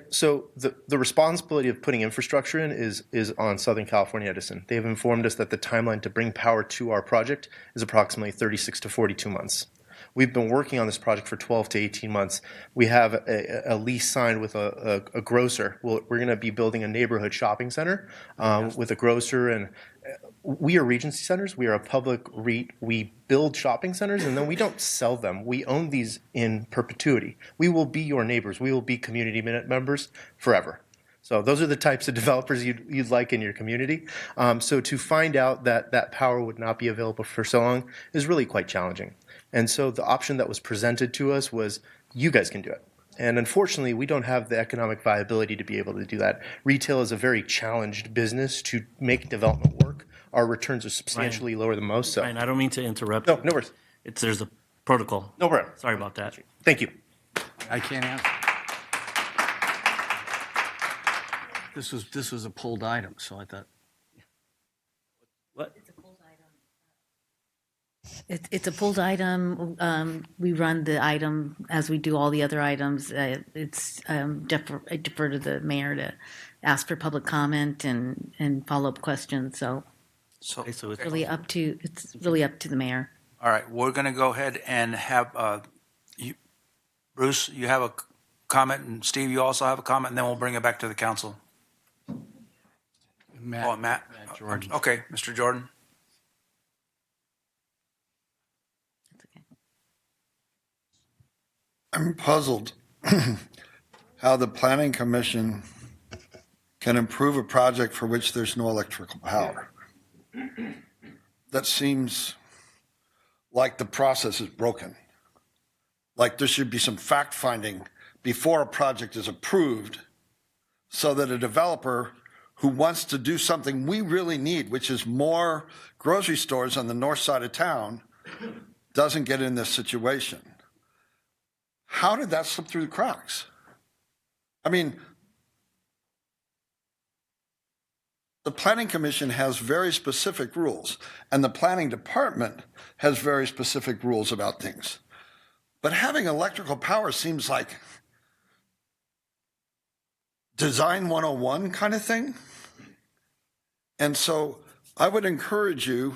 So the responsibility of putting infrastructure in is on Southern California Edison. They've informed us that the timeline to bring power to our project is approximately 36 to 42 months. We've been working on this project for 12 to 18 months. We have a lease signed with a grocer. We're going to be building a neighborhood shopping center with a grocer. And we are Regency Centers. We are a public REIT. We build shopping centers, and then we don't sell them. We own these in perpetuity. We will be your neighbors. We will be community members forever. So those are the types of developers you'd like in your community. So to find out that power would not be available for so long is really quite challenging. And so the option that was presented to us was, you guys can do it. And unfortunately, we don't have the economic viability to be able to do that. Retail is a very challenged business to make development work. Our returns are substantially lower than most. So. Ryan, I don't mean to interrupt. No worries. There's a protocol. No problem. Sorry about that. Thank you. I can't answer. This was a pulled item, so I thought. What? It's a pulled item. We run the item as we do all the other items. I defer to the mayor to ask for public comment and follow-up questions. So it's really up to the mayor. All right, we're going to go ahead and have Bruce, you have a comment, and Steve, you also have a comment, and then we'll bring it back to the council. Matt Jordan. Okay, Mr. Jordan. I'm puzzled how the Planning Commission can improve a project for which there's no electrical power. That seems like the process is broken. Like there should be some fact-finding before a project is approved so that a developer who wants to do something we really need, which is more grocery stores on the north side of town, doesn't get in this situation. How did that slip through the cracks? I mean, the Planning Commission has very specific rules, and the Planning Department has very specific rules about things. But having electrical power seems like Design 101 kind of thing. And so I would encourage you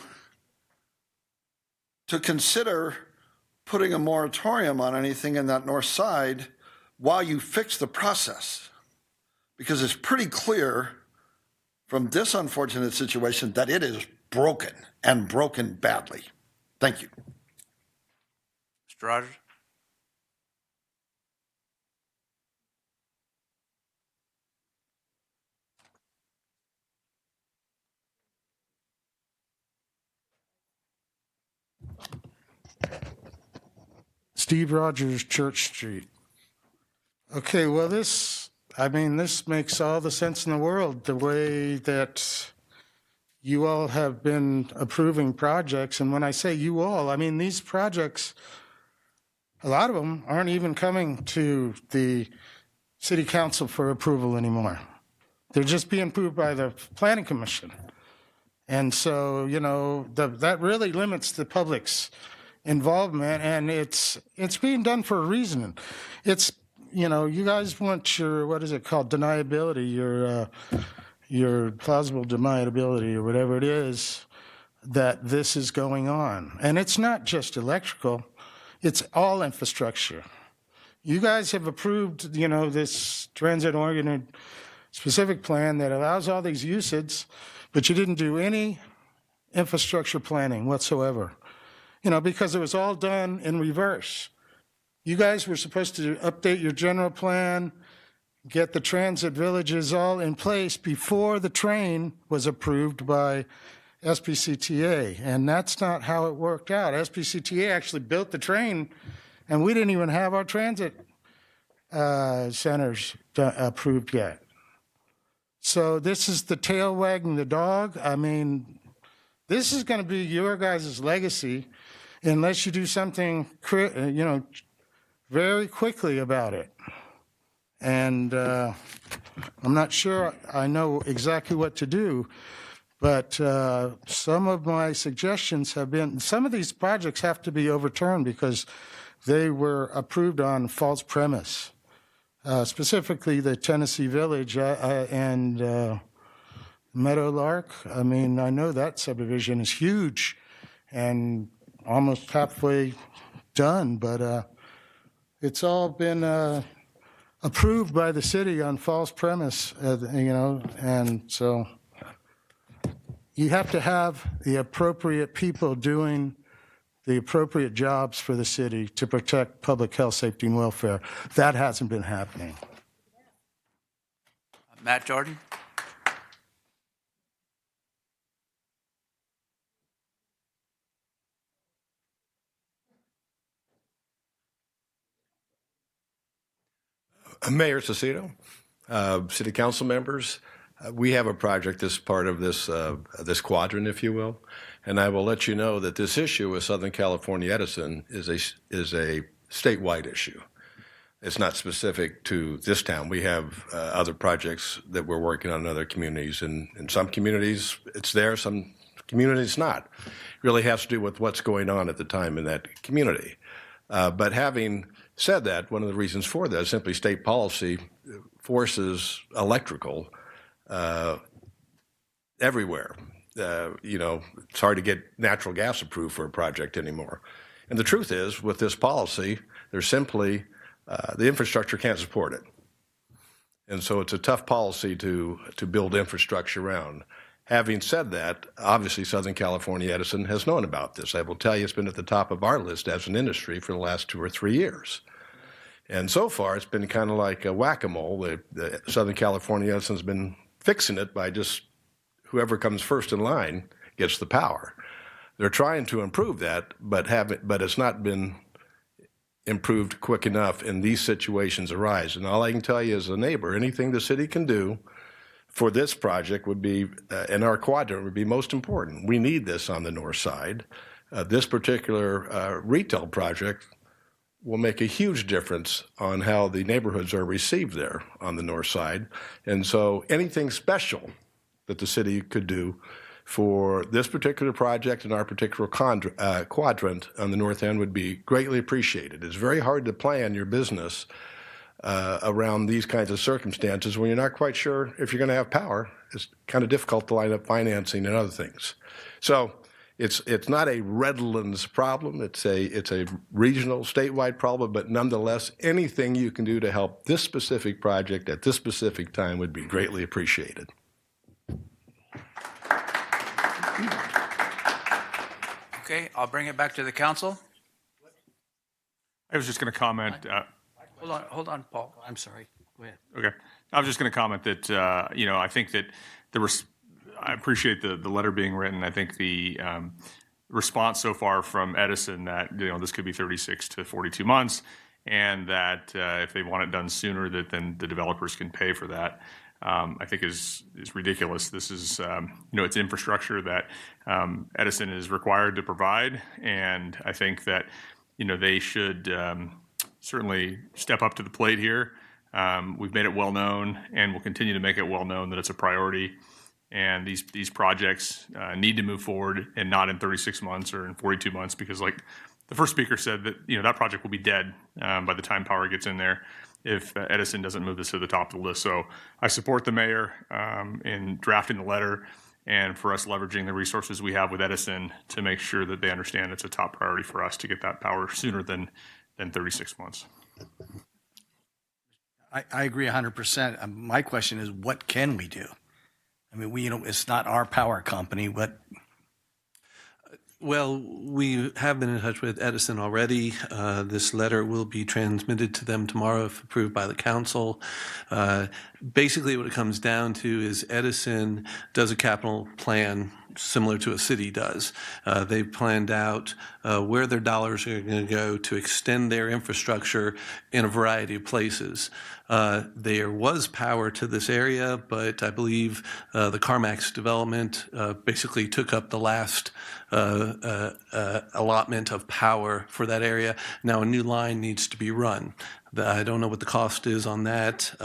to consider putting a moratorium on anything in that north side while you fix the process. Because it's pretty clear from this unfortunate situation that it is broken and broken badly. Thank you. Mr. Rogers? Steve Rogers, Church Street. Okay, well, this makes all the sense in the world, the way that you all have been approving projects. And when I say you all, I mean these projects, a lot of them aren't even coming to the city council for approval anymore. They're just being approved by the planning commission. And so, that really limits the public's involvement, and it's being done for a reason. It's, you guys want your, what is it called, deniability, your plausible deniability or whatever it is, that this is going on. And it's not just electrical, it's all infrastructure. You guys have approved, this transit-oriented specific plan that allows all these usages, but you didn't do any infrastructure planning whatsoever. Because it was all done in reverse. You guys were supposed to update your general plan, get the transit villages all in place before the train was approved by SPCTA, and that's not how it worked out. SPCTA actually built the train, and we didn't even have our transit centers approved yet. So this is the tail wagging the dog. I mean, this is going to be your guys' legacy unless you do something, very quickly about it. And I'm not sure I know exactly what to do, but some of my suggestions have been, some of these projects have to be overturned because they were approved on false premise. Specifically the Tennessee Village and Meadowlark. I mean, I know that subdivision is huge and almost halfway done, but it's all been approved by the city on false premise, and so you have to have the appropriate people doing the appropriate jobs for the city to protect public health, safety, and welfare. That hasn't been happening. Matt Jordan? Mayor Saucedo, city council members, we have a project that's part of this quadrant, if you will, and I will let you know that this issue with Southern California Edison is a statewide issue. It's not specific to this town. We have other projects that we're working on in other communities, and in some communities it's there, some communities not. It really has to do with what's going on at the time in that community. But having said that, one of the reasons for that is simply state policy forces electrical everywhere. It's hard to get natural gas approved for a project anymore. And the truth is, with this policy, there's simply, the infrastructure can't support it. And so it's a tough policy to build infrastructure around. Having said that, obviously Southern California Edison has known about this. I will tell you it's been at the top of our list as an industry for the last 2 or 3 years. And so far it's been kind of like a whack-a-mole. The Southern California Edison's been fixing it by just whoever comes first in line gets the power. They're trying to improve that, but it's not been improved quick enough, and these situations arise. And all I can tell you as a neighbor, anything the city can do for this project would be, in our quadrant, would be most important. We need this on the north side. This particular retail project will make a huge difference on how the neighborhoods are received there on the north side. And so anything special that the city could do for this particular project and our particular quadrant on the north end would be greatly appreciated. It's very hard to plan your business around these kinds of circumstances when you're not quite sure if you're going to have power. It's kind of difficult to line up financing and other things. So it's not a Redlands problem. It's a regional, statewide problem, but nonetheless, anything you can do to help this specific project at this specific time would be greatly appreciated. Okay, I'll bring it back to the council. I was just going to comment. Hold on, Paul. I'm sorry. Go ahead. Okay. I was just going to comment that, I think that I appreciate the letter being written. I think the response so far from Edison that, this could be 36 to 42 months, and that if they want it done sooner, that then the developers can pay for that, I think is ridiculous. This is, it's infrastructure that Edison is required to provide, and I think that, they should certainly step up to the plate here. We've made it well known, and we'll continue to make it well known that it's a priority. And these projects need to move forward, and not in 36 months or in 42 months, because like the first speaker said, that that project will be dead by the time power gets in there if Edison doesn't move this to the top of the list. So I support the mayor in drafting the letter, and for us leveraging the resources we have with Edison to make sure that they understand it's a top priority for us to get that power sooner than 36 months. I agree 100%. My question is, what can we do? I mean, it's not our power company. Well, we have been in touch with Edison already. This letter will be transmitted to them tomorrow if approved by the council. Basically, what it comes down to is Edison does a capital plan similar to a city does. They've planned out where their dollars are going to go to extend their infrastructure in a variety of places. There was power to this area, but I believe the CarMax development basically took up the last allotment of power for that area. Now a new line needs to be run. I don't know what the cost is on that.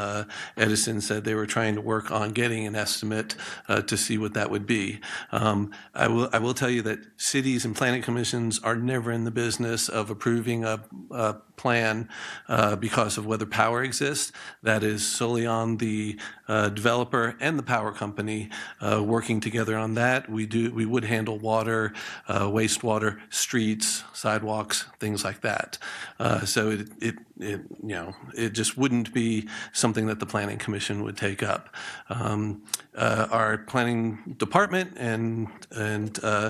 Edison said they were trying to work on getting an estimate to see what that would be. I will tell you that cities and planning commissions are never in the business of approving a plan because of whether power exists. That is solely on the developer and the power company working together on that. We would handle water, wastewater, streets, sidewalks, things like that. So it just wouldn't be something that the planning commission would take up. Our planning department and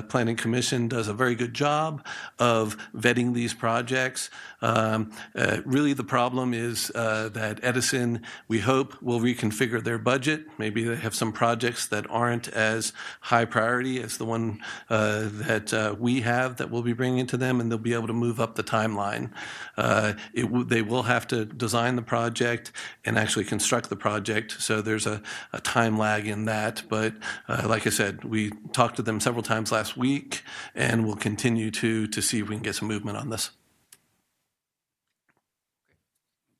planning commission does a very good job of vetting these projects. Really, the problem is that Edison, we hope, will reconfigure their budget. Maybe they have some projects that aren't as high priority as the one that we have that we'll be bringing to them, and they'll be able to move up the timeline. They will have to design the project and actually construct the project, so there's a time lag in that. But like I said, we talked to them several times last week, and we'll continue to see if we can get some movement on this.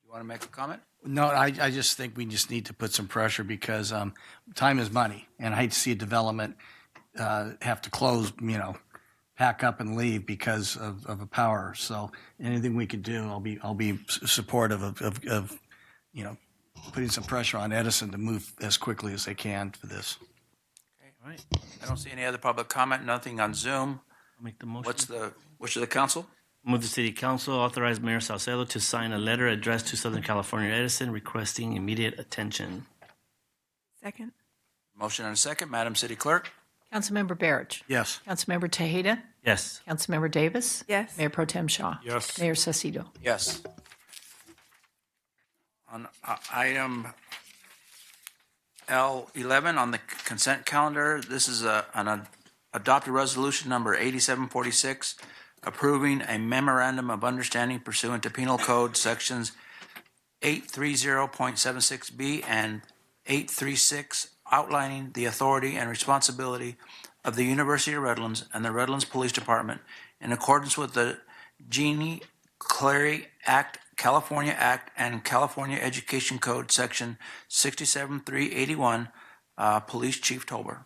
You want to make a comment? No, I just think we just need to put some pressure because time is money, and I hate to see a development have to close, pack up and leave because of a power. So anything we could do, I'll be supportive of putting some pressure on Edison to move as quickly as they can for this. Okay, all right. I don't see any other public comment. Nothing on Zoom. I'll make the motion. What's the wish of the council? Move the City Council authorize Mayor Salcedo to sign a letter addressed to Southern California Edison requesting immediate attention. Second. Motion and a second. Madam City Clerk? Councilmember Barich. Yes. Councilmember Tejeda. Yes. Councilmember Davis. Yes. Mayor Pro Tem Shaw. Yes. Mayor Salcedo. Yes. On item L11 on the consent calendar, this is an adopted resolution number 8746, approving a memorandum of understanding pursuant to Penal Code sections 830.76B and 836, outlining the authority and responsibility of the University of Redlands and the Redlands Police Department in accordance with the Jeannie Clary Act, California Act, and California Education Code section 67381, Police Chief Tolber.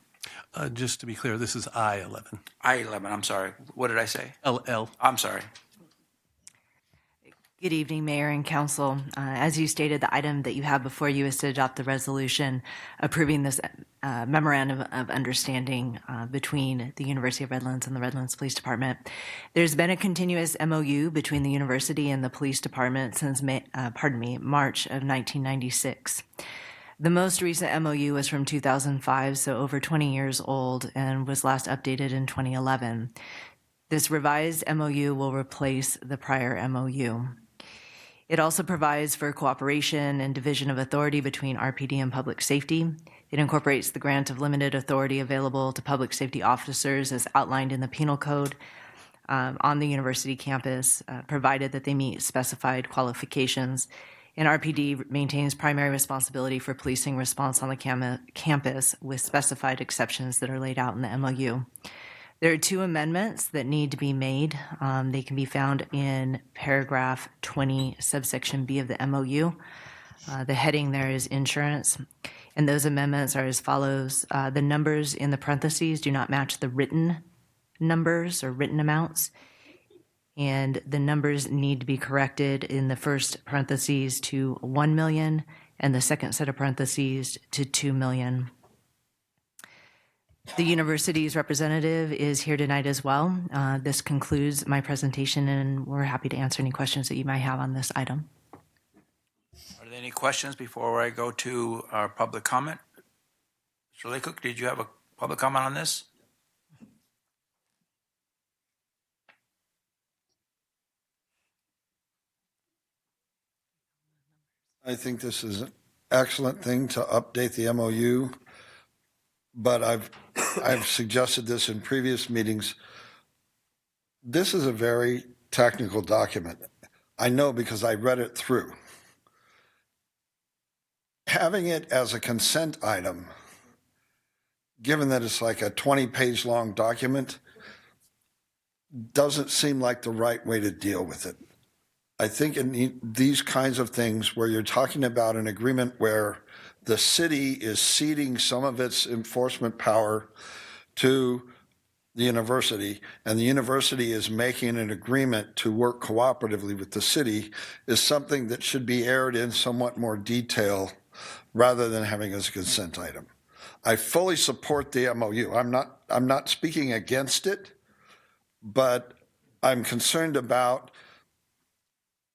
Just to be clear, this is I-11. I-11, I'm sorry. What did I say? L. I'm sorry. Good evening, Mayor and Council. As you stated, the item that you have before you is to adopt the resolution approving this memorandum of understanding between the University of Redlands and the Redlands Police Department. There's been a continuous MOU between the university and the police department since March of 1996. The most recent MOU was from 2005, so over 20 years old, and was last updated in 2011. This revised MOU will replace the prior MOU. It also provides for cooperation and division of authority between RPD and public safety. It incorporates the grant of limited authority available to public safety officers as outlined in the penal code on the university campus, provided that they meet specified qualifications. And RPD maintains primary responsibility for policing response on the campus with specified exceptions that are laid out in the MOU. There are two amendments that need to be made. They can be found in paragraph 20, subsection B of the MOU. The heading there is insurance. And those amendments are as follows. The numbers in the parentheses do not match the written numbers or written amounts. And the numbers need to be corrected in the first parentheses to 1 million and the second set of parentheses to 2 million. The university's representative is here tonight as well. This concludes my presentation, and we're happy to answer any questions that you might have on this item. Are there any questions before I go to our public comment? Mr. Laycock, did you have a public comment on this? I think this is an excellent thing to update the MOU, but I've suggested this in previous meetings. This is a very technical document. I know because I read it through. Having it as a consent item, given that it's like a 20-page long document, doesn't seem like the right way to deal with it. I think in these kinds of things where you're talking about an agreement where the city is ceding some of its enforcement power to the university, and the university is making an agreement to work cooperatively with the city, is something that should be aired in somewhat more detail rather than having as a consent item. I fully support the MOU. I'm not speaking against it, but I'm concerned about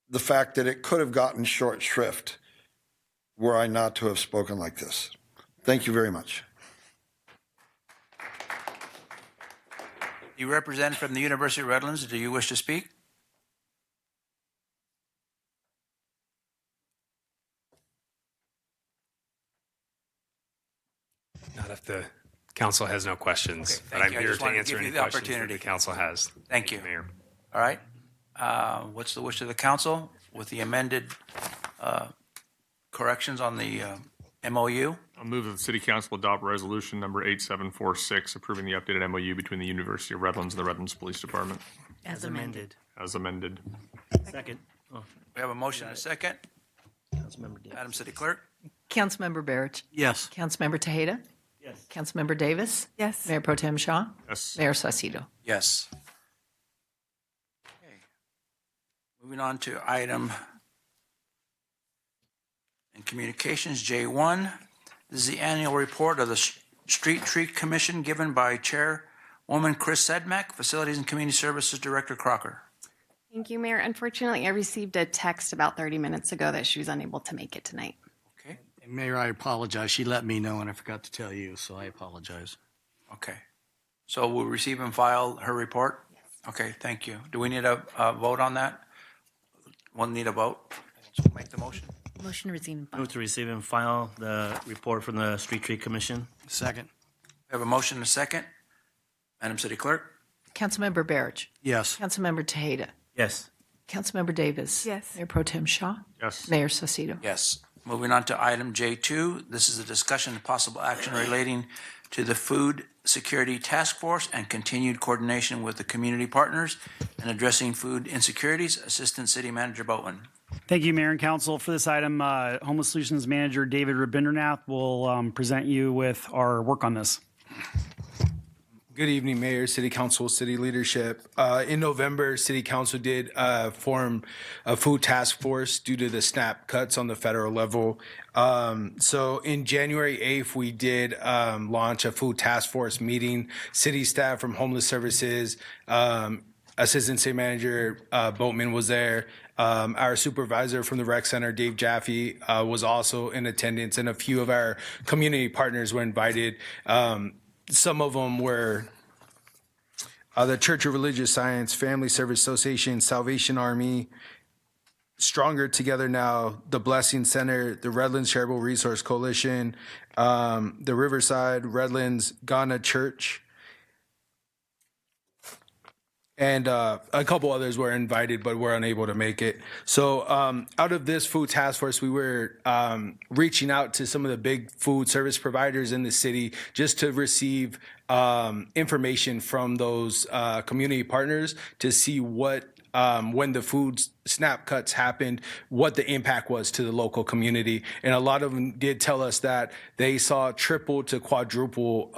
the fact that it could have gotten short shrift were I not to have spoken like this. Thank you very much. You represent from the University of Redlands. Do you wish to speak? Not if the council has no questions, Okay, but thank I'm you. I here just to wanted to answer give any you the questions that opportunity. the council has. Thank you. Mayor. All right. What's the wish of the council with the amended corrections on the MOU? I'll move that the City Council adopt resolution number 8746, approving the updated MOU between the University of Redlands and the Redlands Police Department. As amended. As amended. Second. Oh, We have a motion and a second. Councilmember Davis. Madam City Clerk? Councilmember Barich. Yes. Councilmember Tejeda. Yes. Councilmember Davis. Yes. Mayor Pro Tem Shaw. Yes. Mayor Saucedo. Yes. Okay. Moving on to item in communications, J1. This is the annual report of the Street Tree Commission given by Chairwoman Chris Sedmak, Facilities and Community Services Director Crocker. Thank you, Mayor. Unfortunately, I received a text about 30 minutes ago that she was unable to make it tonight. Okay. And Mayor, I apologize. She let me know and I forgot to tell you, so I apologize. Okay. So we'll receive and file her report? Yes. Okay, thank you. Do we need a vote on that? We'll need a vote. So make the motion. Motion to receive and file. Move to receive and file the report from the Street Tree Commission. Second. We have a motion and a second. Madam City Clerk? Councilmember Barich. Yes. Councilmember Tejeda. Yes. Councilmember Davis. Yes. Mayor Pro Tem Shaw. Yes. Mayor Saucedo. Yes. Moving on to item J2. This is a discussion of possible action relating to the Food Security Task Force and continued coordination with the community partners and addressing food insecurities. Assistant City Manager Boatman. Thank you, Mayor and Council. For this item, Homeless Solutions Manager David Rabindranath will present you with our work on this. Good evening, Mayor, City Council, City Leadership. In November, City Council did form a food task force due to the SNAP cuts on the federal level. So in January 8th, we did launch a food task force meeting. City staff from Homeless Services, Assistant City Manager Boatman was there. Our supervisor from the rec center, Dave Jaffe, was also in attendance, and a few of our community partners were invited. Some of them were the Church of Religious Science, Family Service Association, Salvation Army, Stronger Together Now, the Blessing Center, the Redlands Charitable Resource Coalition, the Riverside Redlands Ghana Church, and a couple others were invited but were unable to make it. So out of this food task force, we were reaching out to some of the big food service providers in the city just to receive information from those community partners to see what when the food SNAP cuts happened, what the impact was to the local community. And a lot of them did tell us that they saw triple to quadruple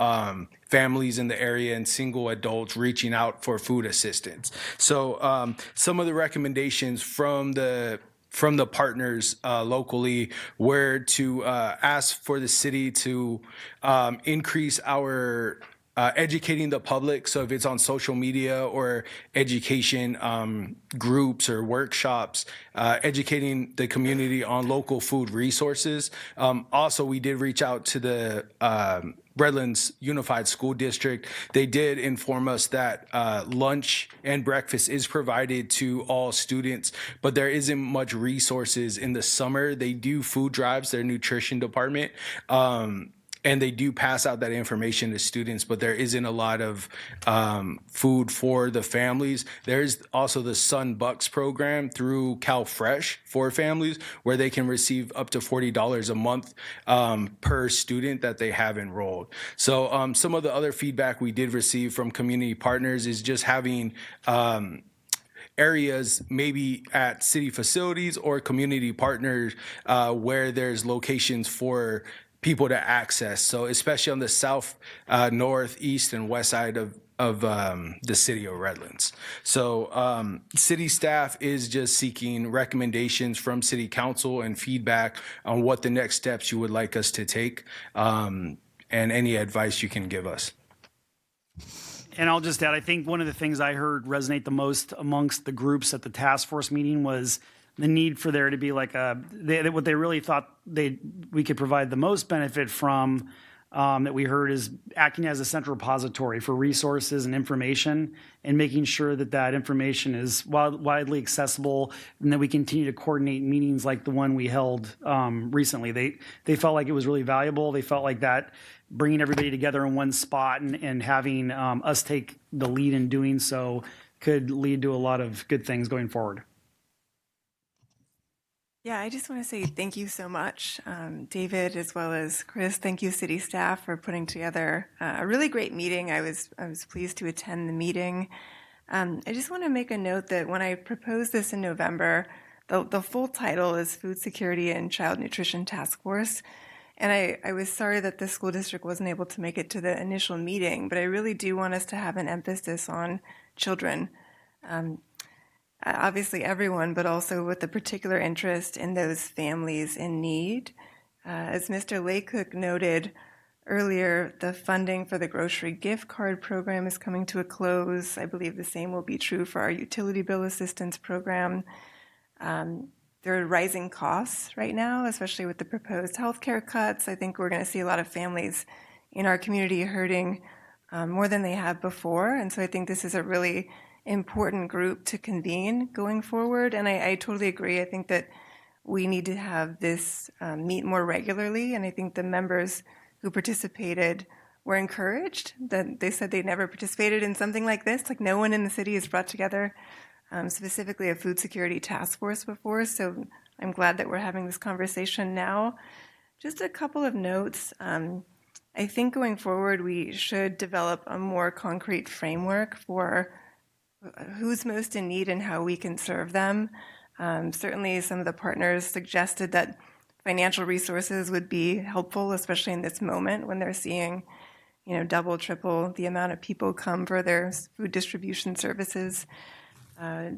families in the area and single adults reaching out for food assistance. So some of the recommendations from the partners locally were to ask for the city to increase our educating the public. So if it's on social media or education groups or workshops, educating the community on local food resources. Also, we did reach out to the Redlands Unified School District. They did inform us that lunch and breakfast is provided to all students, but there isn't much resources in the summer. They do food drives, their nutrition department. And they do pass out that information to students, but there isn't a lot of food for the families. There's also the Sun Bucks program through CalFresh for families where they can receive up to $40 a month per student that they have enrolled. So some of the other feedback we did receive from community partners is just having areas maybe at city facilities or community partners where there's locations for people to access. So especially on the south, north, east, and west side of the city of Redlands. So city staff is just seeking recommendations from city council and feedback on what the next steps you would like us to take and any advice you can give us. And I'll just add, I think one of the things I heard resonate the most amongst the groups at the task force meeting was the need for there to be like what they really thought we could provide the most benefit from that we heard is acting as a central repository for resources and information and making sure that that information is widely accessible and that we continue to coordinate meetings like the one we held recently. They felt like it was really valuable. They felt like that bringing everybody together in one spot and having us take the lead in doing so could lead to a lot of good things going forward. Yeah, I just want to say thank you so much, David, as well as Chris. Thank you, city staff, for putting together a really great meeting. I was pleased to attend the meeting. I just want to make a note that when I proposed this in November, the full title is Food Security and Child Nutrition Task Force. And I was sorry that the school district wasn't able to make it to the initial meeting, but I really do want us to have an emphasis on children. Obviously everyone, but also with a particular interest in those families in need. As Mr. Laycook noted earlier, the funding for the grocery gift card program is coming to a close. I believe the same will be true for our utility bill assistance program. There are rising costs right now, especially with the proposed healthcare cuts. I think we're going to see a lot of families in our community hurting more than they have before. And so I think this is a really important group to convene going forward. And I totally agree. I think that we need to have this meet more regularly. And I think the members who participated were encouraged that they said they never participated in something like this. Like no one in the city has brought together specifically a food security task force before. So I'm glad that we're having this conversation now. Just a couple of notes. I think going forward, we should develop a more concrete framework for who's most in need and how we can serve them. Certainly some of the partners suggested that financial resources would be helpful, especially in this moment when they're seeing double, triple the amount of people come for their food distribution services.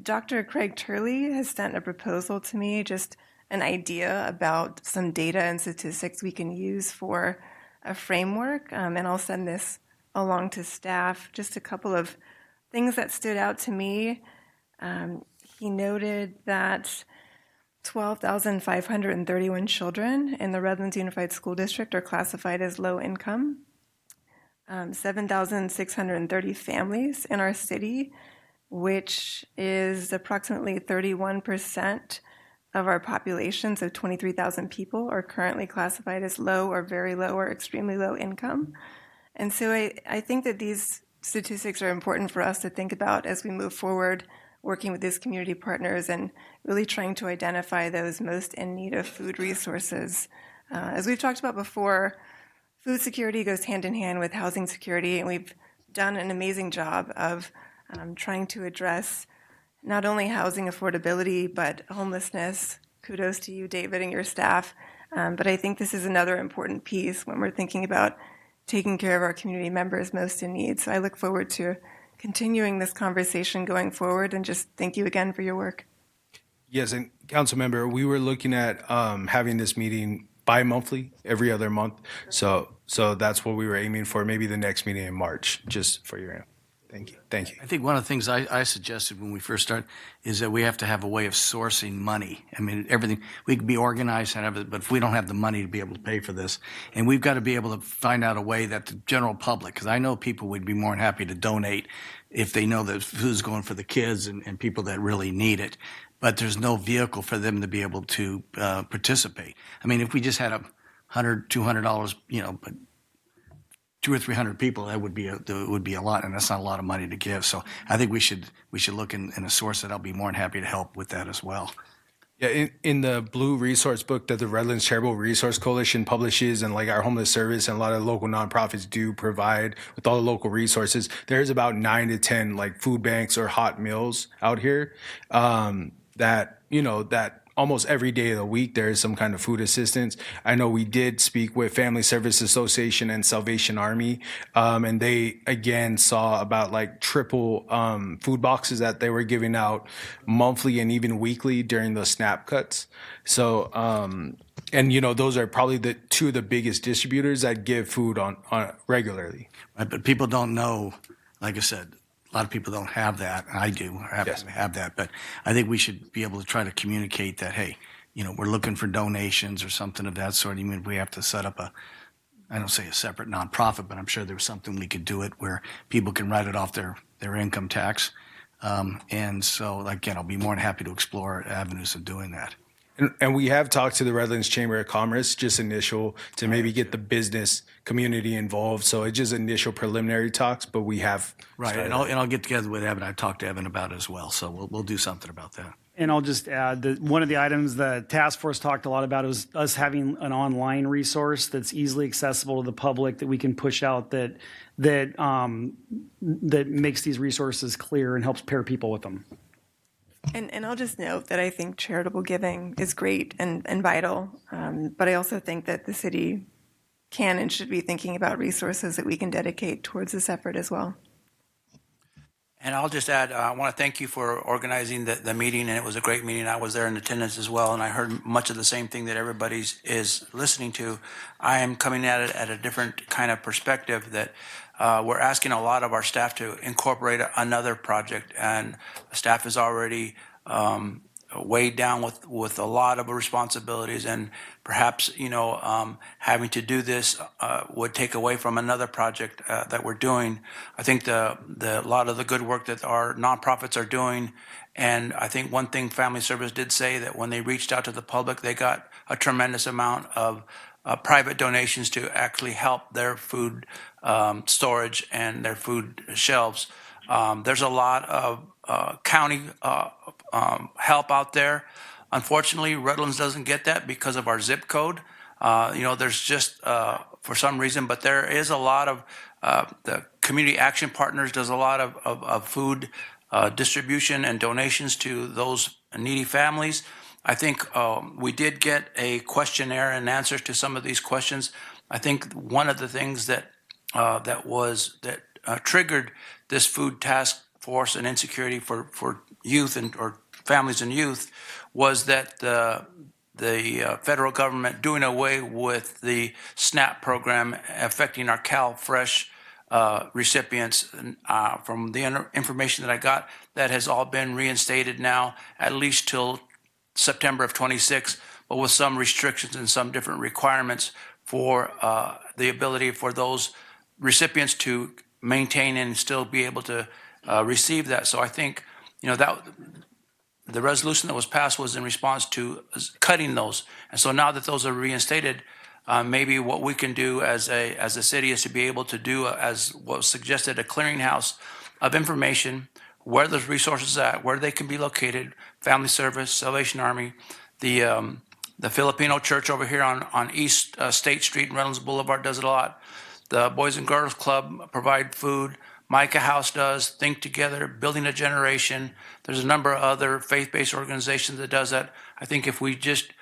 Dr. Craig Turley has sent a proposal to me, just an idea about some data and statistics we can use for a framework, and I'll send this along to staff. Just a couple of things that stood out to me. He noted that 12,531 children in the Redlands Unified School District are classified as low income. 7,630 families in our city, which is approximately 31% of our population, so 23,000 people, are currently classified as low or very low or extremely low income. And so I think that these statistics are important for us to think about as we move forward, working with these community partners and really trying to identify those most in need of food resources. As we've talked about before, food security goes hand in hand with housing security, and we've done an amazing job of trying to address not only housing affordability, but homelessness. Kudos to you, David, and your staff. But I think this is another important piece when we're thinking about taking care of our community members most in need. So I look forward to continuing this conversation going forward, and just thank you again for your work. Yes, and council member, we were looking at having this meeting bi-monthly, every other month. So that's what we were aiming for, maybe the next meeting in March, just for your Thank you. Thank you. I think one of the things I suggested when we first started is that we have to have a way of sourcing money. I mean, everything, we can be organized and everything, but if we don't have the money to be able to pay for this, and we've got to be able to find out a way that the general public, because I know people would be more than happy to donate if they know that food's going for the kids and people that really need it, but there's no vehicle for them to be able to participate. I mean, if we just had $100, $200, but 200 or 300 people, that would be a lot, and that's not a lot of money to give. So I think we should look in a source that I'll be more than happy to help with that as well. Yeah, in the blue resource book that the Redlands Charitable Resource Coalition publishes, and like our homeless service and a lot of local nonprofits do provide with all the local resources, there's about 9 to 10 like food banks or hot meals out here that almost every day of the week there is some kind of food assistance. I know we did speak with Family Service Association and Salvation Army, and they again saw about like triple food boxes that they were giving out monthly and even weekly during the SNAP cuts. So, and those are probably the two of the biggest distributors that give food on regularly. Right, but people don't know, like I said, a lot of people don't have that. I do, or happen to have that. But I think we should be able to try to communicate that, hey, we're looking for donations or something of that sort. Even if we have to set up I don't say a separate nonprofit, but I'm sure there's something we could do it where people can write it off their income tax. And so, again, I'll be more than happy to explore avenues of doing that. And we have talked to the Redlands Chamber of Commerce, just initial, to maybe get the business community involved. So it's just initial preliminary talks, but we have right. And I'll get together with Evan. I talked to Evan about it as well. So we'll do something about that. And I'll just add that one of the items the task force talked a lot about was us having an online resource that's easily accessible to the public that we can push out that makes these resources clear and helps pair people with them. And I'll just note that I think charitable giving is great and vital, but I also think that the city can and should be thinking about resources that we can dedicate towards this effort as well. And I'll just add, I want to thank you for organizing the meeting, and it was a great meeting. I was there in attendance as well, and I heard much of the same thing that everybody is listening to. I am coming at it at a different kind of perspective that we're asking a lot of our staff to incorporate another project, and staff is already weighed down with a lot of responsibilities, and perhaps having to do this would take away from another project that we're doing. I think a lot of the good work that our nonprofits are doing, and I think one thing Family Service did say that when they reached out to the public, they got a tremendous amount of private donations to actually help their food storage and their food shelves. There's a lot of county help out there. Unfortunately, Redlands doesn't get that because of our zip code. There's just, for some reason, but there is a lot of, the Community Action Partners does a lot of food distribution and donations to those needy families. I think we did get a questionnaire and answers to some of these questions. I think one of the things that that triggered this food task force and insecurity for youth or families and youth was that the federal government doing away with the SNAP program affecting our CalFresh recipients. From the information that I got, that has all been reinstated now, at least till September of 26, but with some restrictions and some different requirements for the ability for those recipients to maintain and still be able to receive that. So I think, that the resolution that was passed was in response to cutting those. And so now that those are reinstated, maybe what we can do as a city is to be able to do, as was suggested, a clearinghouse of information, where those resources are at, where they can be located, Family Service, Salvation Army, the Filipino church over here on East State Street and Redlands Boulevard does it a lot. The Boys and Girls Club provide food. Micah House does, Think Together, Building a Generation. There's a number of other faith-based organizations that does that. I think if we just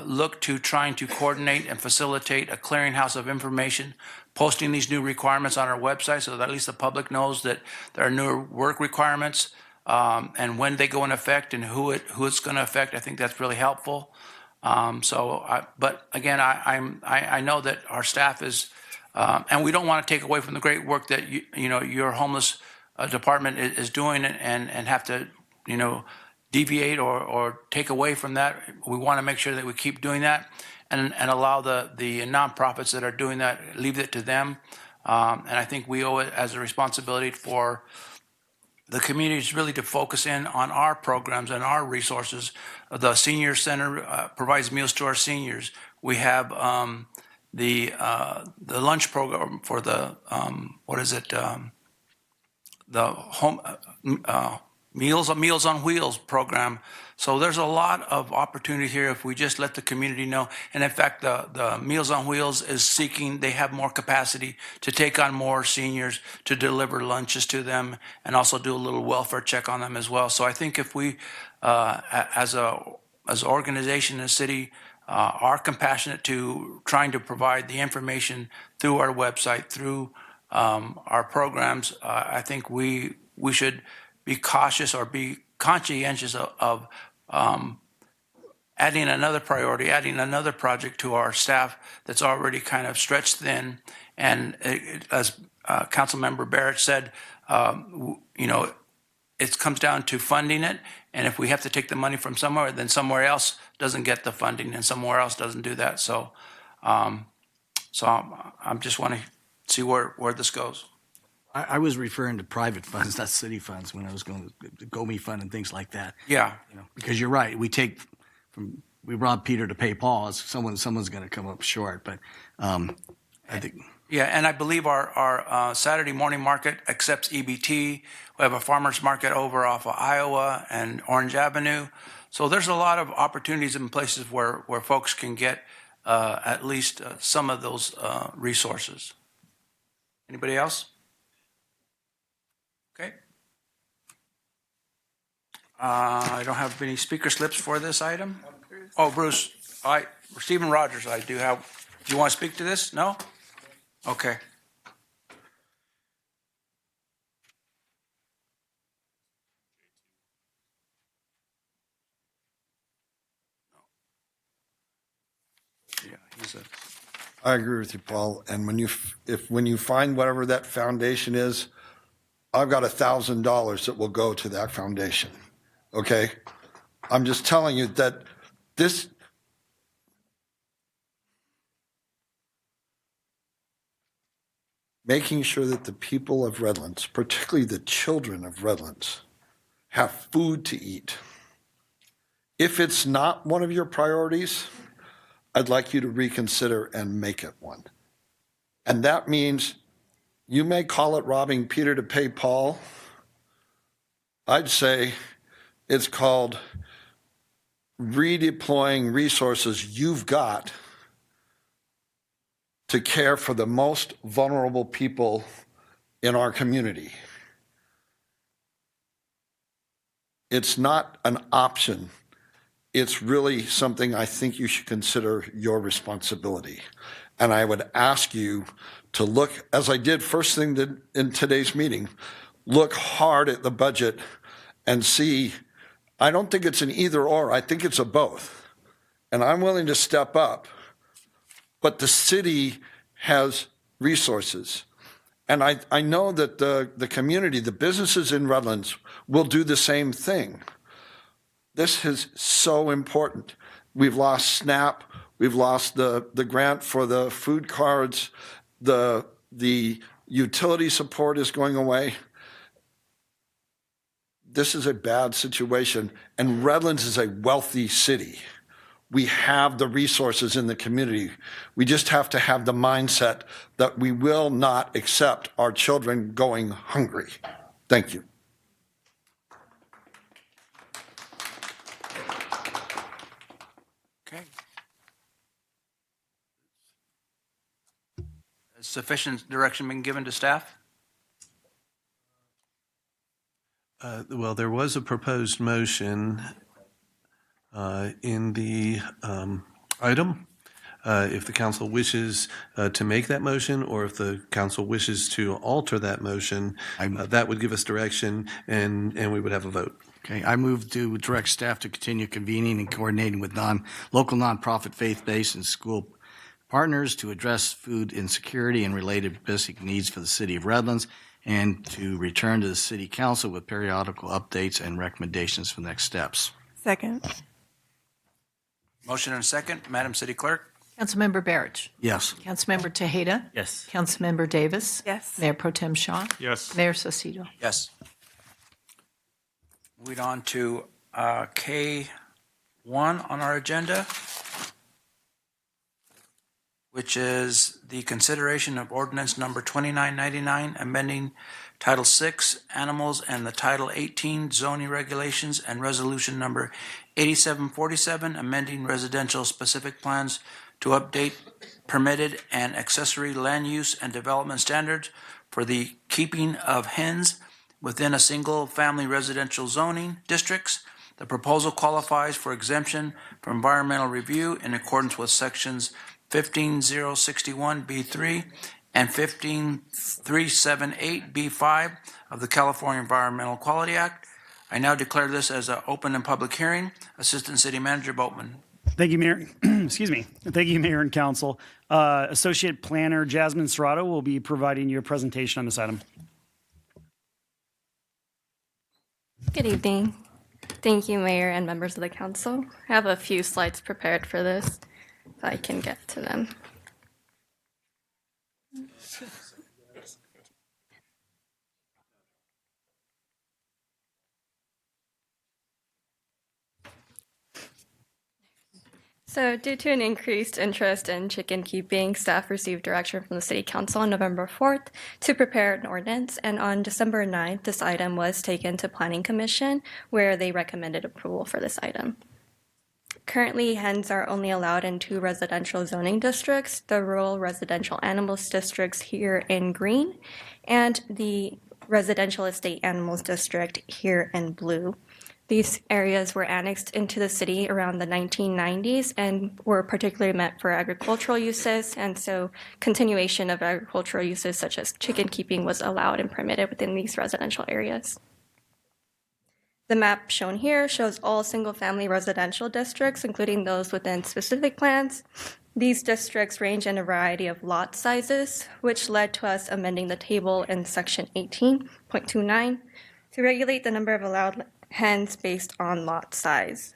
look to trying to coordinate and facilitate a clearinghouse of information, posting these new requirements on our website so that at least the public knows that there are newer work requirements and when they go in effect and who it's going to affect, I think that's really helpful. But again, I know that our staff is, and we don't want to take away from the great work that your homeless department is doing and have to deviate or take away from that. We want to make sure that we keep doing that and allow the nonprofits that are doing that, leave it to them. And I think we owe it as a responsibility for the communities really to focus in on our programs and our resources. The Senior Center provides meals to our seniors. We have the lunch program for the the home Meals on Wheels program. So there's a lot of opportunity here if we just let the community know. And in fact, the Meals on Wheels is seeking, they have more capacity to take on more seniors, to deliver lunches to them, and also do a little welfare check on them as well. So I think if we, as an organization in the city, are compassionate to trying to provide the information through our website, through our programs, I think we should be cautious or be conscientious of adding another priority, adding another project to our staff that's already kind of stretched thin. And as Councilmember Barich said, it comes down to funding it. And if we have to take the money from somewhere, then somewhere else doesn't get the funding and somewhere else doesn't do that. So, I just want to see where this goes. I was referring to private funds, not city funds, when I was going to GoMe Fund and things like that. Yeah. Because you're right. We rob Peter to pay Paul. Someone's going to come up short. But I think. Yeah, and I believe our Saturday morning market accepts EBT. We have a farmer's market over off of Iowa and Orange Avenue. So there's a lot of opportunities in places where folks can get at least some of those resources. Anybody else? Okay. I don't have any speaker slips for this item. Oh, Bruce. All right. Stephen Rogers, I do have. Do you want to speak to this? No? Okay. Yeah, I agree with you, Paul. And when you find whatever that foundation is, I've got $1,000 that will go to that foundation. Okay, I'm just telling you that this. Making sure that the people of Redlands, particularly the children of Redlands, have food to eat. If it's not one of your priorities, I'd like you to reconsider and make it one. And that means you may call it robbing Peter to pay Paul. I'd say it's called redeploying resources you've got to care for the most vulnerable people in our community. It's not an option. It's really something I think you should consider your responsibility. And I would ask you to look, as I did first thing in today's meeting, look hard at the budget and see, I don't think it's an either or, I think it's a both. And I'm willing to step up, but the city has resources. And I know that the community, the businesses in Redlands will do the same thing. This is so important. We've lost SNAP. We've lost the grant for the food cards. The utility support is going away. This is a bad situation, and Redlands is a wealthy city. We have the resources in the community. We just have to have the mindset that we will not accept our children going hungry. Thank you. Okay. Has sufficient direction been given to staff? Well, there was a proposed motion in the item. If the council wishes to make that motion, or if the council wishes to alter that motion, that would give us direction, and we would have a vote. Okay, I move to direct staff to continue convening and coordinating with local nonprofit, faith-based, and school partners to address food insecurity and related basic needs for the city of Redlands, and to return to the city council with periodical updates and recommendations for next steps. Second. Motion and a second. Madam City Clerk? Councilmember Barich. Yes. Councilmember Tejeda. Yes. Councilmember Davis. Yes. Mayor Pro Tem Shaw. Yes. Mayor Saucedo. Yes. Moving on to K1 on our agenda, which is the consideration of ordinance number 2999, amending Title 6 Animals and the Title 18 Zoning Regulations, and resolution number 8747, amending residential specific plans to update permitted and accessory land use and development standards for the keeping of hens within a single-family residential zoning districts. The proposal qualifies for exemption from environmental review in accordance with sections 15061B3 and 15378B5 of the California Environmental Quality Act. I now declare this as an open and public hearing. Assistant City Manager Boatman. Thank you, Mayor. Excuse me. Thank you, Mayor and Council. Associate Planner Jasmine Serrato will be providing you a presentation on this item. Good evening. Thank you, Mayor and members of the Council. I have a few slides prepared for this, if I can get to them. So due to an increased interest in chicken keeping, staff received direction from the City Council on November 4th to prepare an ordinance, and on December 9th, this item was taken to Planning Commission, where they recommended approval for this item. Currently, hens are only allowed in 2 residential zoning districts, the Rural Residential Animals Districts here in green, and the Residential Estate Animals District here in blue. These areas were annexed into the city around the 1990s and were particularly meant for agricultural uses, and so continuation of agricultural uses such as chicken keeping was allowed and permitted within these residential areas. The map shown here shows all single-family residential districts, including those within specific plans. These districts range in a variety of lot sizes, which led to us amending the table in section 18.29 to regulate the number of allowed hens based on lot size.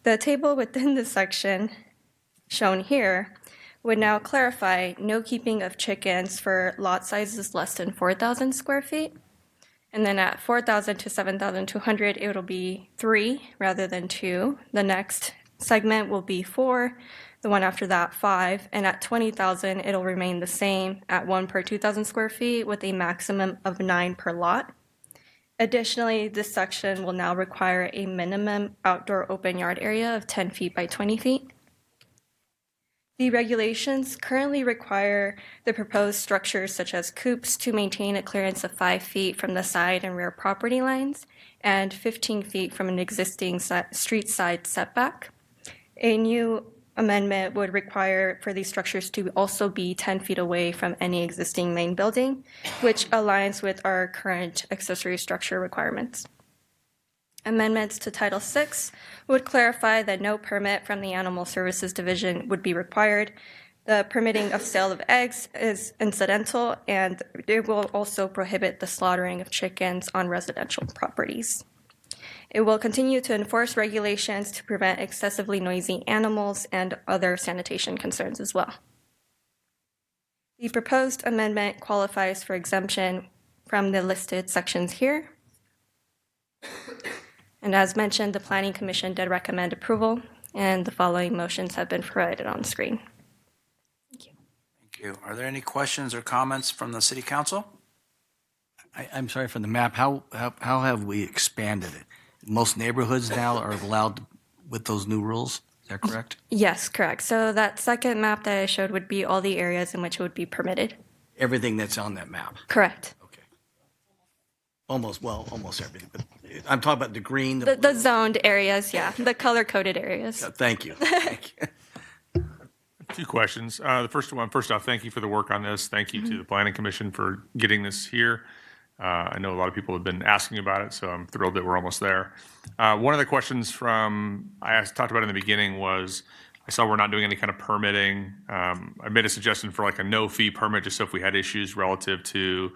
The table within the section shown here would now clarify no keeping of chickens for lot sizes less than 4,000 square feet. And then at 4,000 to 7,200, it'll be 3 rather than 2. The next segment will be 4, the one after that 5, and at 20,000, it'll remain the same at 1 per 2,000 square feet with a maximum of 9 per lot. Additionally, this section will now require a minimum outdoor open yard area of 10 feet by 20 feet. The regulations currently require the proposed structures such as coops to maintain a clearance of 5 feet from the side and rear property lines and 15 feet from an existing street side setback. A new amendment would require for these structures to also be 10 feet away from any existing main building, which aligns with our current accessory structure requirements. Amendments to Title VI would clarify that no permit from the Animal Services Division would be required. The permitting of sale of eggs is incidental, and it will also prohibit the slaughtering of chickens on residential properties. It will continue to enforce regulations to prevent excessively noisy animals and other sanitation concerns as well. The proposed amendment qualifies for exemption from the listed sections here. And as mentioned, the Planning Commission did recommend approval, and the following motions have been provided on screen. Thank you. Are there any questions or comments from the City Council? I'm sorry, from the map, how have we expanded it? Most neighborhoods now are allowed with those new rules, is that correct? Yes, correct. So that second map that I showed would be all the areas in which it would be permitted. Everything that's on that map? Correct. Almost everything. But I'm talking about the green. The zoned areas, yeah, the color-coded areas. Thank you. Two questions. The first off, thank you for the work on this. Thank you to the Planning Commission for getting this here. I know a lot of people have been asking about it, so I'm thrilled that we're almost there. One of the questions I talked about in the beginning was, I saw we're not doing any kind of permitting. I made a suggestion for like a no-fee permit, just so if we had issues relative to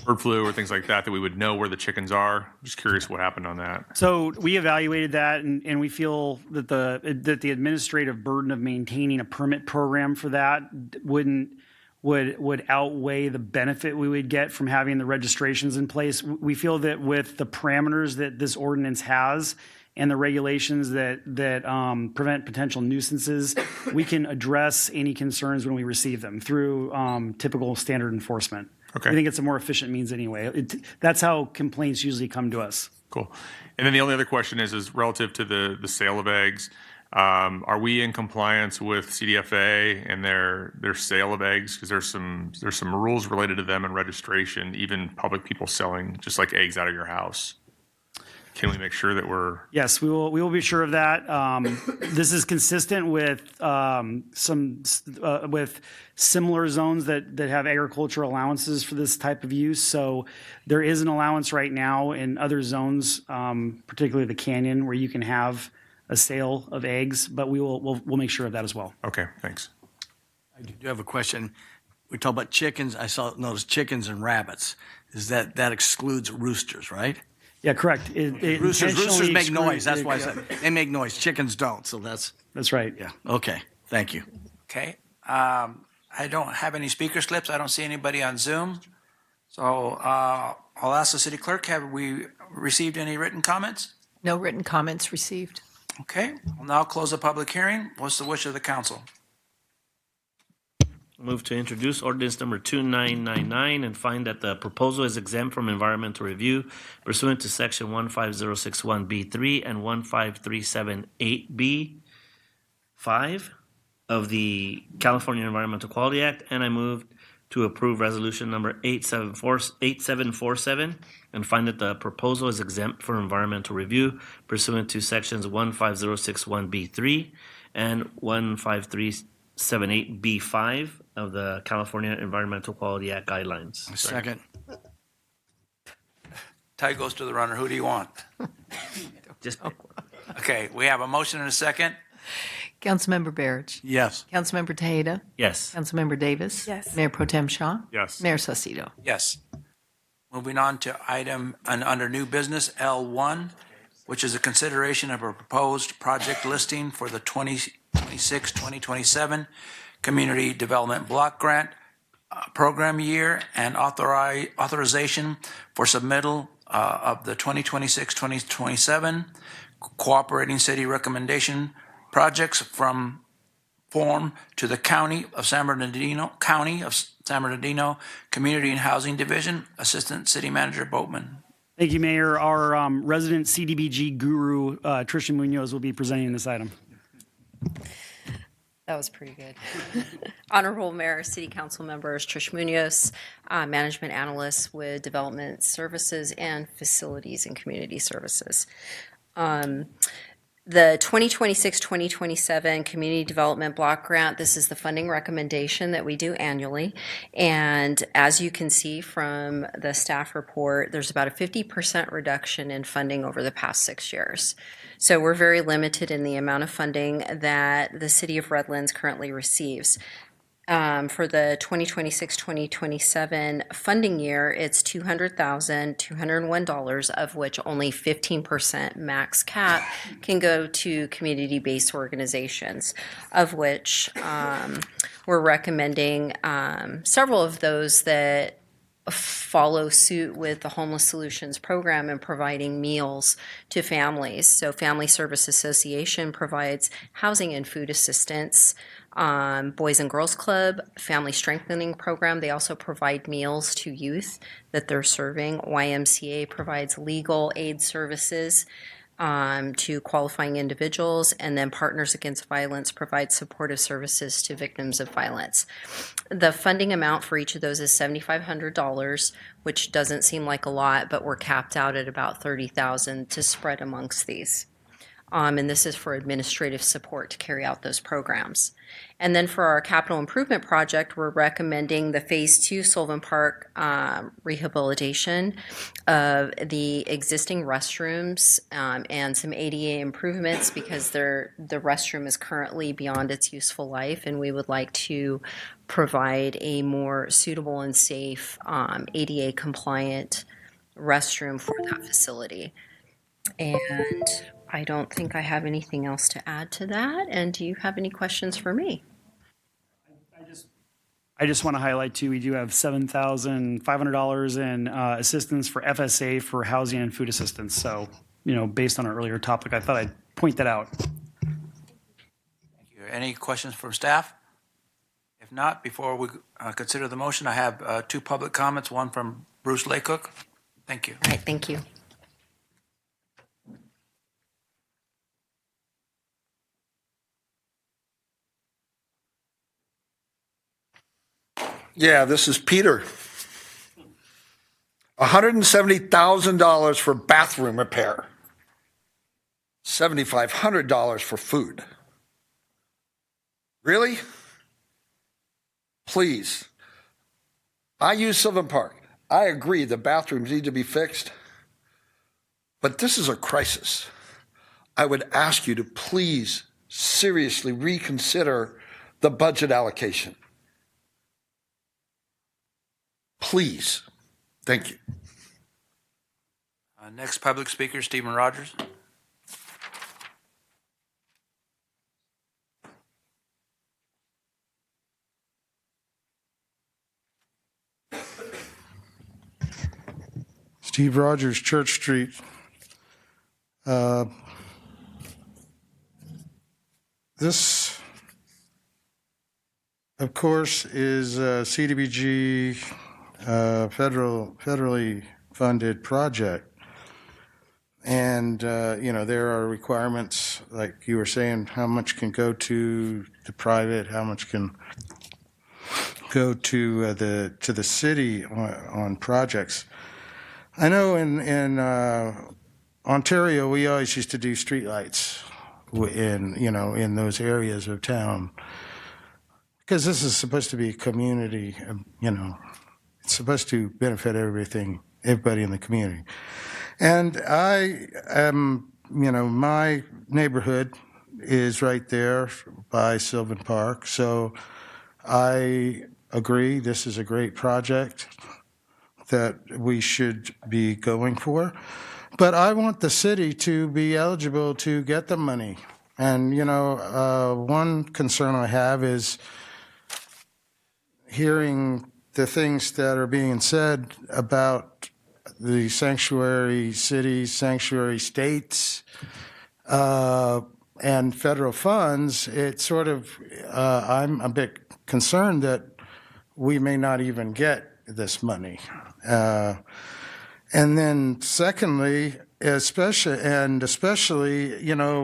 bird flu or things like that we would know where the chickens are. Just curious what happened on that. So we evaluated that, and we feel that the administrative burden of maintaining a permit program for that would outweigh the benefit we would get from having the registrations in place. We feel that with the parameters that this ordinance has and the regulations that prevent potential nuisances, we can address any concerns when we receive them through typical standard enforcement. Okay. I think it's a more efficient means anyway. That's how complaints usually come to us. Cool. And then the only other question is relative to the sale of eggs. Are we in compliance with CDFA and their sale of eggs? Because there's some rules related to them and registration, even public people selling just like eggs out of your house. Can we make sure that we're... Yes, we will be sure of that. This is consistent with with similar zones that have agricultural allowances for this type of use. So there is an allowance right now in other zones, particularly the canyon, where you can have a sale of eggs, but we'll make sure of that as well. Okay, thanks. I do have a question. We talk about chickens. I noticed chickens and rabbits. Is that excludes roosters, right? Yeah, correct. Roosters make noise. That's why I said they make noise. Chickens don't. So that's right. Yeah. Okay. Thank you. Okay. I don't have any speaker slips. I don't see anybody on Zoom. So I'll ask the city clerk, have we received any written comments? No written comments received. Okay. I'll now close the public hearing. What's the wish of the council? Move to introduce ordinance number 2999 and find that the proposal is exempt from environmental review pursuant to section 15061B3 and 15378B5 of the California Environmental Quality Act, and I move to approve resolution number 8747 and find that the proposal is exempt from environmental review pursuant to sections 15061B3 and 15378B5 of the California Environmental Quality Act guidelines. Second. Tie goes to the runner. Who do you want? Okay, we have a motion and a second. Councilmember Barich. Yes. Councilmember Tejeda. Yes. Councilmember Davis. Yes. Mayor Pro Tem Shaw. Yes. Mayor Saucedo. Yes. Moving on to item under new business L1, which is a consideration of a proposed project listing for the 2026-2027 Community Development Block Grant Program Year and authorization for submittal of the 2026-2027 Cooperating City Recommendation Projects from form to the County of San Bernardino, Community and Housing Division. Assistant City Manager Boatman. Thank you, Mayor. Our resident CDBG guru, Tricia Munoz, will be presenting this item. That was pretty good. Honorable Mayor, City Council members, Trish Munoz, Management Analyst with Development Services and Facilities and Community Services. The 2026-2027 Community Development Block Grant, this is the funding recommendation that we do annually. And as you can see from the staff report, there's about a 50% reduction in funding over the past 6 years. So we're very limited in the amount of funding that the City of Redlands currently receives. For the 2026-2027 funding year, it's $200,201, of which only 15% max cap can go to community-based organizations, of which we're recommending several of those that follow suit with the Homeless Solutions Program and providing meals to families. So Family Service Association provides housing and food assistance. Boys and Girls Club, Family Strengthening Program, they also provide meals to youth that they're serving. YMCA provides legal aid services to qualifying individuals, and then Partners Against Violence provides supportive services to victims of violence. The funding amount for each of those is $7,500, which doesn't seem like a lot, but we're capped out at about $30,000 to spread amongst these. And this is for administrative support to carry out those programs. And then for our capital improvement project, we're recommending the Phase 2 Sylvan Park rehabilitation of the existing restrooms and some ADA improvements because the restroom is currently beyond its useful life, and we would like to provide a more suitable and safe ADA compliant restroom for that facility. And I don't think I have anything else to add to that. And do you have any questions for me? I just want to highlight too, we do have $7,500 in assistance for FSA for housing and food assistance. So, based on our earlier topic, I thought I'd point that out. Thank you. Any questions from staff? If not, before we consider the motion, I have two public comments, one from Bruce Laycook. Thank you. All right, thank you. Yeah, this is Peter. $170,000 for bathroom repair. $7,500 for food. Really? Please. I use Sylvan Park. I agree the bathrooms need to be fixed. But this is a crisis. I would ask you to please seriously reconsider the budget allocation. Please. Thank you. Next public speaker, Stephen Rogers. Steve Rogers, Church Street. This, of course, is a CDBG federally funded project. And, there are requirements, like you were saying, how much can go to the private, how much can go to the city on projects. I know in Ontario, we always used to do streetlights in those areas of town, because this is supposed to be a community, it's supposed to benefit everybody in the community. And I am, my neighborhood is right there by Sylvan Park, so I agree this is a great project that we should be going for. But I want the city to be eligible to get the money. And, one concern I have is hearing the things that are being said about the sanctuary cities, sanctuary states, and federal funds. It sort of, I'm a bit concerned that we may not even get this money. And then secondly, especially,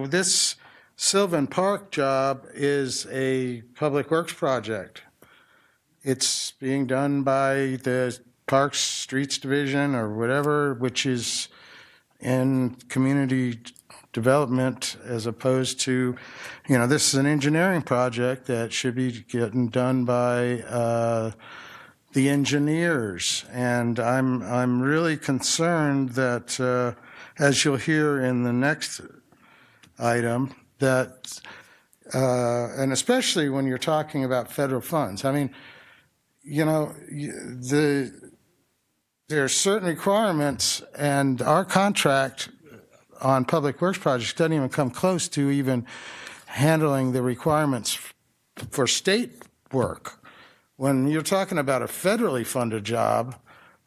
this Sylvan Park job is a public works project. It's being done by the Parks Streets Division or whatever, which is in community development as opposed to, this is an engineering project that should be getting done by the engineers. And I'm really concerned that, as you'll hear in the next item, that, and especially when you're talking about federal funds, I mean, there are certain requirements, and our contract on public works projects doesn't even come close to even handling the requirements for state work. When you're talking about a federally funded job,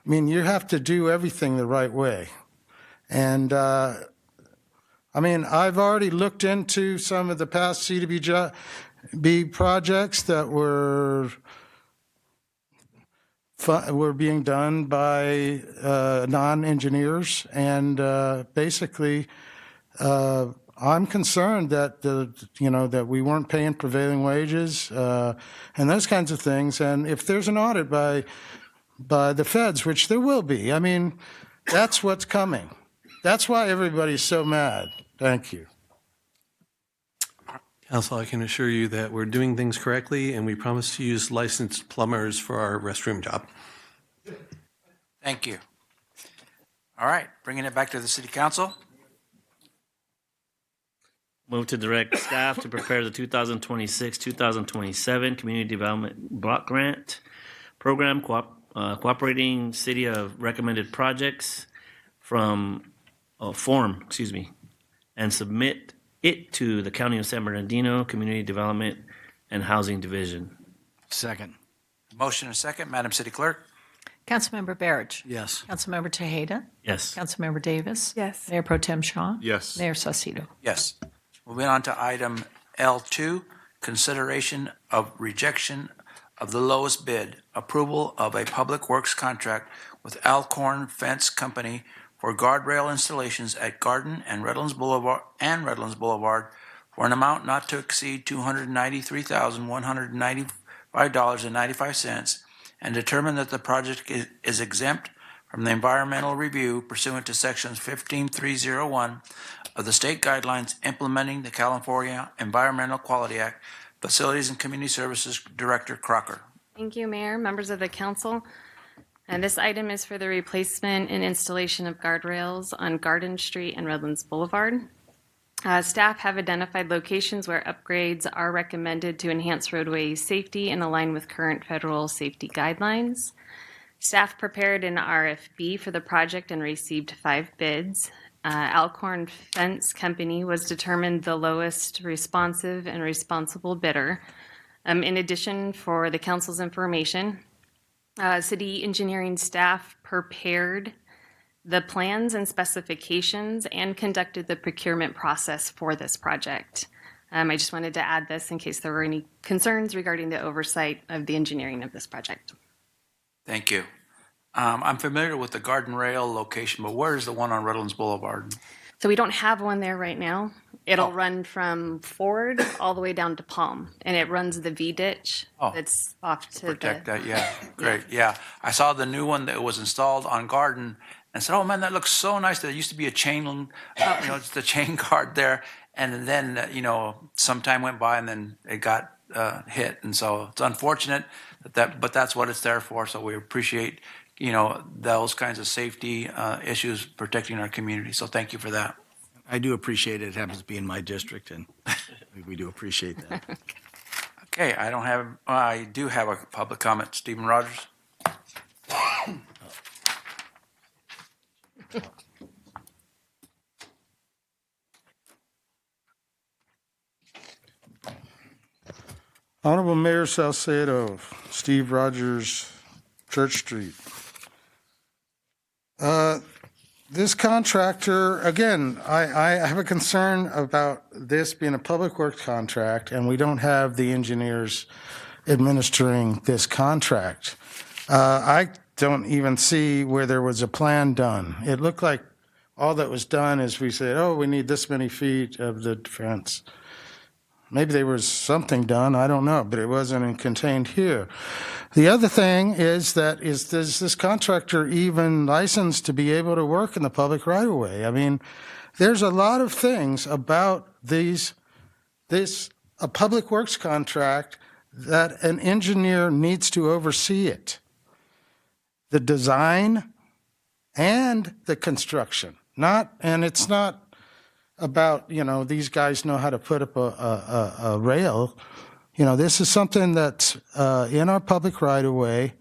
I mean, you have to do everything the right way. And I've already looked into some of the past CDBG projects that were being done by non-engineers, and basically, I'm concerned that that we weren't paying prevailing wages and those kinds of things. And if there's an audit by the feds, which there will be, I mean, that's what's coming. That's why everybody's so mad. Thank you. Council, I can assure you that we're doing things correctly, and we promise to use licensed plumbers for our restroom job. Thank you. All right, bringing it back to the city council. Move to direct staff to prepare the 2026-2027 Community Development Block Grant Program cooperating City of Recommended Projects form, and submit it to the County of San Bernardino Community Development and Housing Division. Second. Motion and a second. Madam City Clerk? Councilmember Barich. Yes. Councilmember Tejeda. Yes. Councilmember Davis. Yes. Mayor Pro Tem Shaw. Yes. Mayor Saucedo. Yes. Moving on to item L2, consideration of rejection of the lowest bid, approval of a public works contract with Alcorn Fence Company for guardrail installations at Garden and Redlands Boulevard for an amount not to exceed $293,195.95, and determine that the project is exempt from the environmental review pursuant to sections 15301 of the state guidelines implementing the California Environmental Quality Act. Facilities and Community Services Director Crocker. Thank you, Mayor, members of the council. And this item is for the replacement and installation of guardrails on Garden Street and Redlands Boulevard. Staff have identified locations where upgrades are recommended to enhance roadway safety and align with current federal safety guidelines. Staff prepared an RFP for the project and received 5 bids. Alcorn Fence Company was determined the lowest responsive and responsible bidder. In addition, for the council's information, city engineering staff prepared the plans and specifications and conducted the procurement process for this project. I just wanted to add this in case there were any concerns regarding the oversight of the engineering of this project. Thank you. I'm familiar with the Garden Rail location, but where is the one on Redlands Boulevard? So we don't have one there right now. It'll run from Ford all the way down to Palm, and it runs the V ditch that's off to Protect that, yeah. Great, yeah. I saw the new one that was installed on Garden and said, oh man, that looks so nice. There used to be a chain, it's the chain guard there. And then, some time went by and then it got hit. And so it's unfortunate but that's what it's there for. So we appreciate, those kinds of safety issues protecting our community. So thank you for that. I do appreciate it. It happens to be in my district, and we do appreciate that. Okay, I do have a public comment. Stephen Rogers. Honorable Mayor Saucedo, Steve Rogers, Church Street. This contractor, again, I have a concern about this being a public works contract, and we don't have the engineers administering this contract. I don't even see where there was a plan done. It looked like all that was done is we said, oh, we need this many feet of the fence. Maybe there was something done, I don't know, but it wasn't contained here. The other thing is is this contractor even licensed to be able to work in the public right of way? I mean, there's a lot of things about this a public works contract that an engineer needs to oversee it. The design and the construction. And it's not about, these guys know how to put up a rail. This is something that's in our public right of way,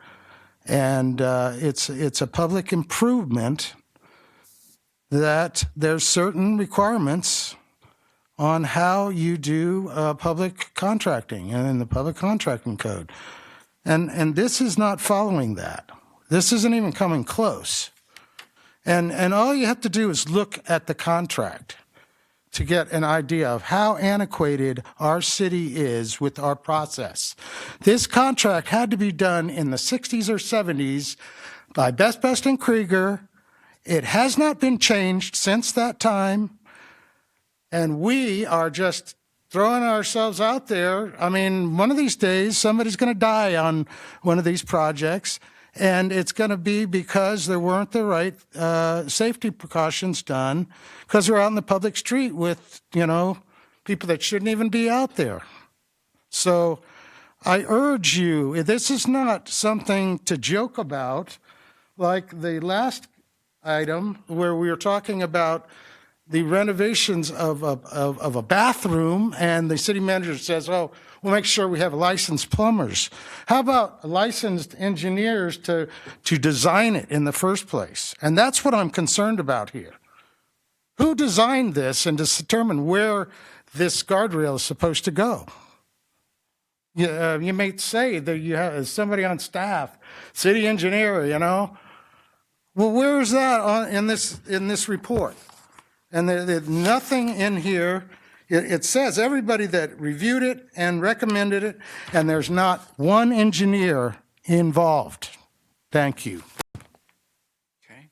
and it's a public improvement that there's certain requirements on how you do public contracting and in the public contracting code. And this is not following that. This isn't even coming close. And all you have to do is look at the contract to get an idea of how antiquated our city is with our process. This contract had to be done in the 60s or 70s by Best and Krieger. It has not been changed since that time. And we are just throwing ourselves out there. I mean, one of these days, somebody's going to die on one of these projects, and it's going to be because there weren't the right safety precautions done, because we're out in the public street with, people that shouldn't even be out there. So I urge you, this is not something to joke about, like the last item where we were talking about the renovations of a bathroom, and the city manager says, oh, we'll make sure we have licensed plumbers. How about licensed engineers to design it in the first place? And that's what I'm concerned about here. Who designed this and to determine where this guardrail is supposed to go? You may say that you have somebody on staff, city engineer, Well, where is that in this report? And there's nothing in here. It says everybody that reviewed it and recommended it, and there's not one engineer involved. Thank you. Okay.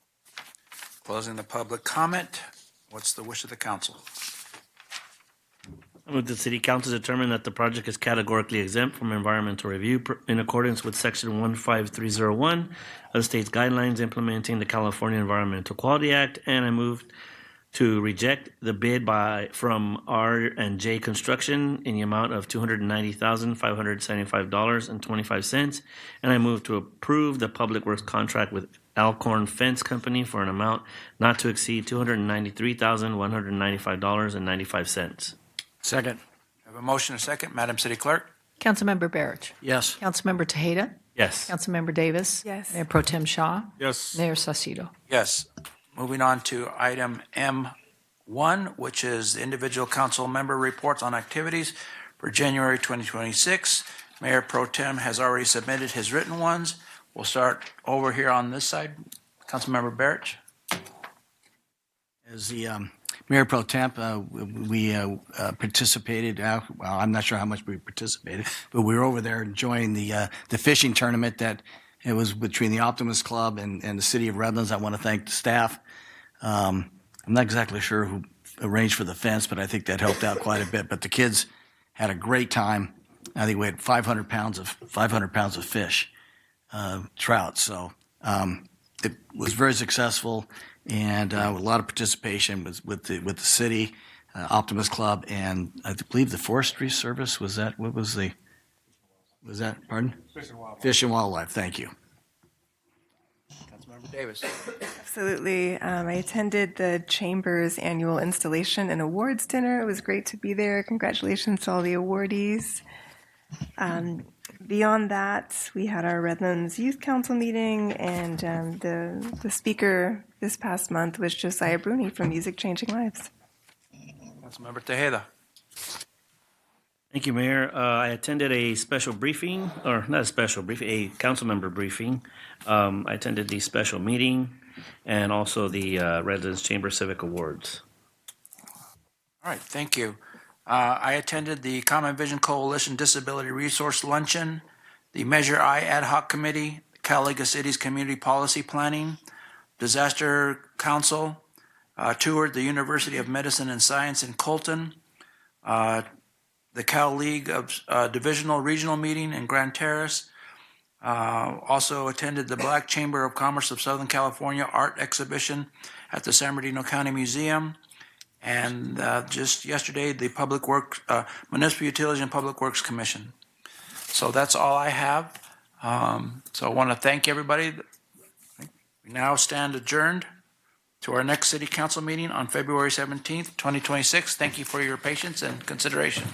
Closing the public comment. What's the wish of the council? I move the city council determine that the project is categorically exempt from environmental review in accordance with section 15301 of the state's guidelines implementing the California Environmental Quality Act, and I move to reject the bid from R&J Construction in the amount of $290,575.25, and I move to approve the public works contract with Alcorn Fence Company for an amount not to exceed $293,195.95. Second. I have a motion and a second. Madam City Clerk? Councilmember Barich. Yes. Councilmember Tejeda. Yes. Councilmember Davis. Yes. Mayor Pro Tem Shaw. Yes. Mayor Saucedo. Yes. Moving on to item M1, which is the individual council member reports on activities for January 2026. Mayor Pro Tem has already submitted his written ones. We'll start over here on this side. Councilmember Barich. As the Mayor Pro Temp, we participated. Well, I'm not sure how much we participated, but we were over there enjoying the fishing tournament that it was between the Optimist Club and the City of Redlands. I want to thank the staff. I'm not exactly sure who arranged for the fence, but I think that helped out quite a bit. But the kids had a great time. I think we had 500 pounds of fish, trout. So it was very successful, and with a lot of participation with the city, Optimist Club, and I believe the Forestry Service. Was that pardon? Fish and Wildlife. Thank you. Councilmember Davis. Absolutely. I attended the Chamber's annual installation and awards dinner. It was great to be there. Congratulations to all the awardees. Beyond that, we had our Redlands Youth Council meeting, and the speaker this past month was Josiah Bruni from Music Changing Lives. Councilmember Tejeda. Thank you, Mayor. I attended a special briefing, or not a special briefing, a council member briefing. I attended the special meeting and also the Redlands Chamber Civic Awards. All right, thank you. I attended the Common Vision Coalition Disability Resource Luncheon, the Measure I Ad Hoc Committee, Calloway City's Community Policy Planning, Disaster Council, toured the University of Medicine and Science in Colton, the Cal League of Divisional Regional Meeting in Grand Terrace. Also attended the Black Chamber of Commerce of Southern California Art Exhibition at the San Bernardino County Museum. And just yesterday, the Public Works, Municipal Utilities and Public Works Commission. So that's all I have. So I want to thank everybody. We now stand adjourned to our next City Council meeting on February 17th, 2026. Thank you for your patience and consideration.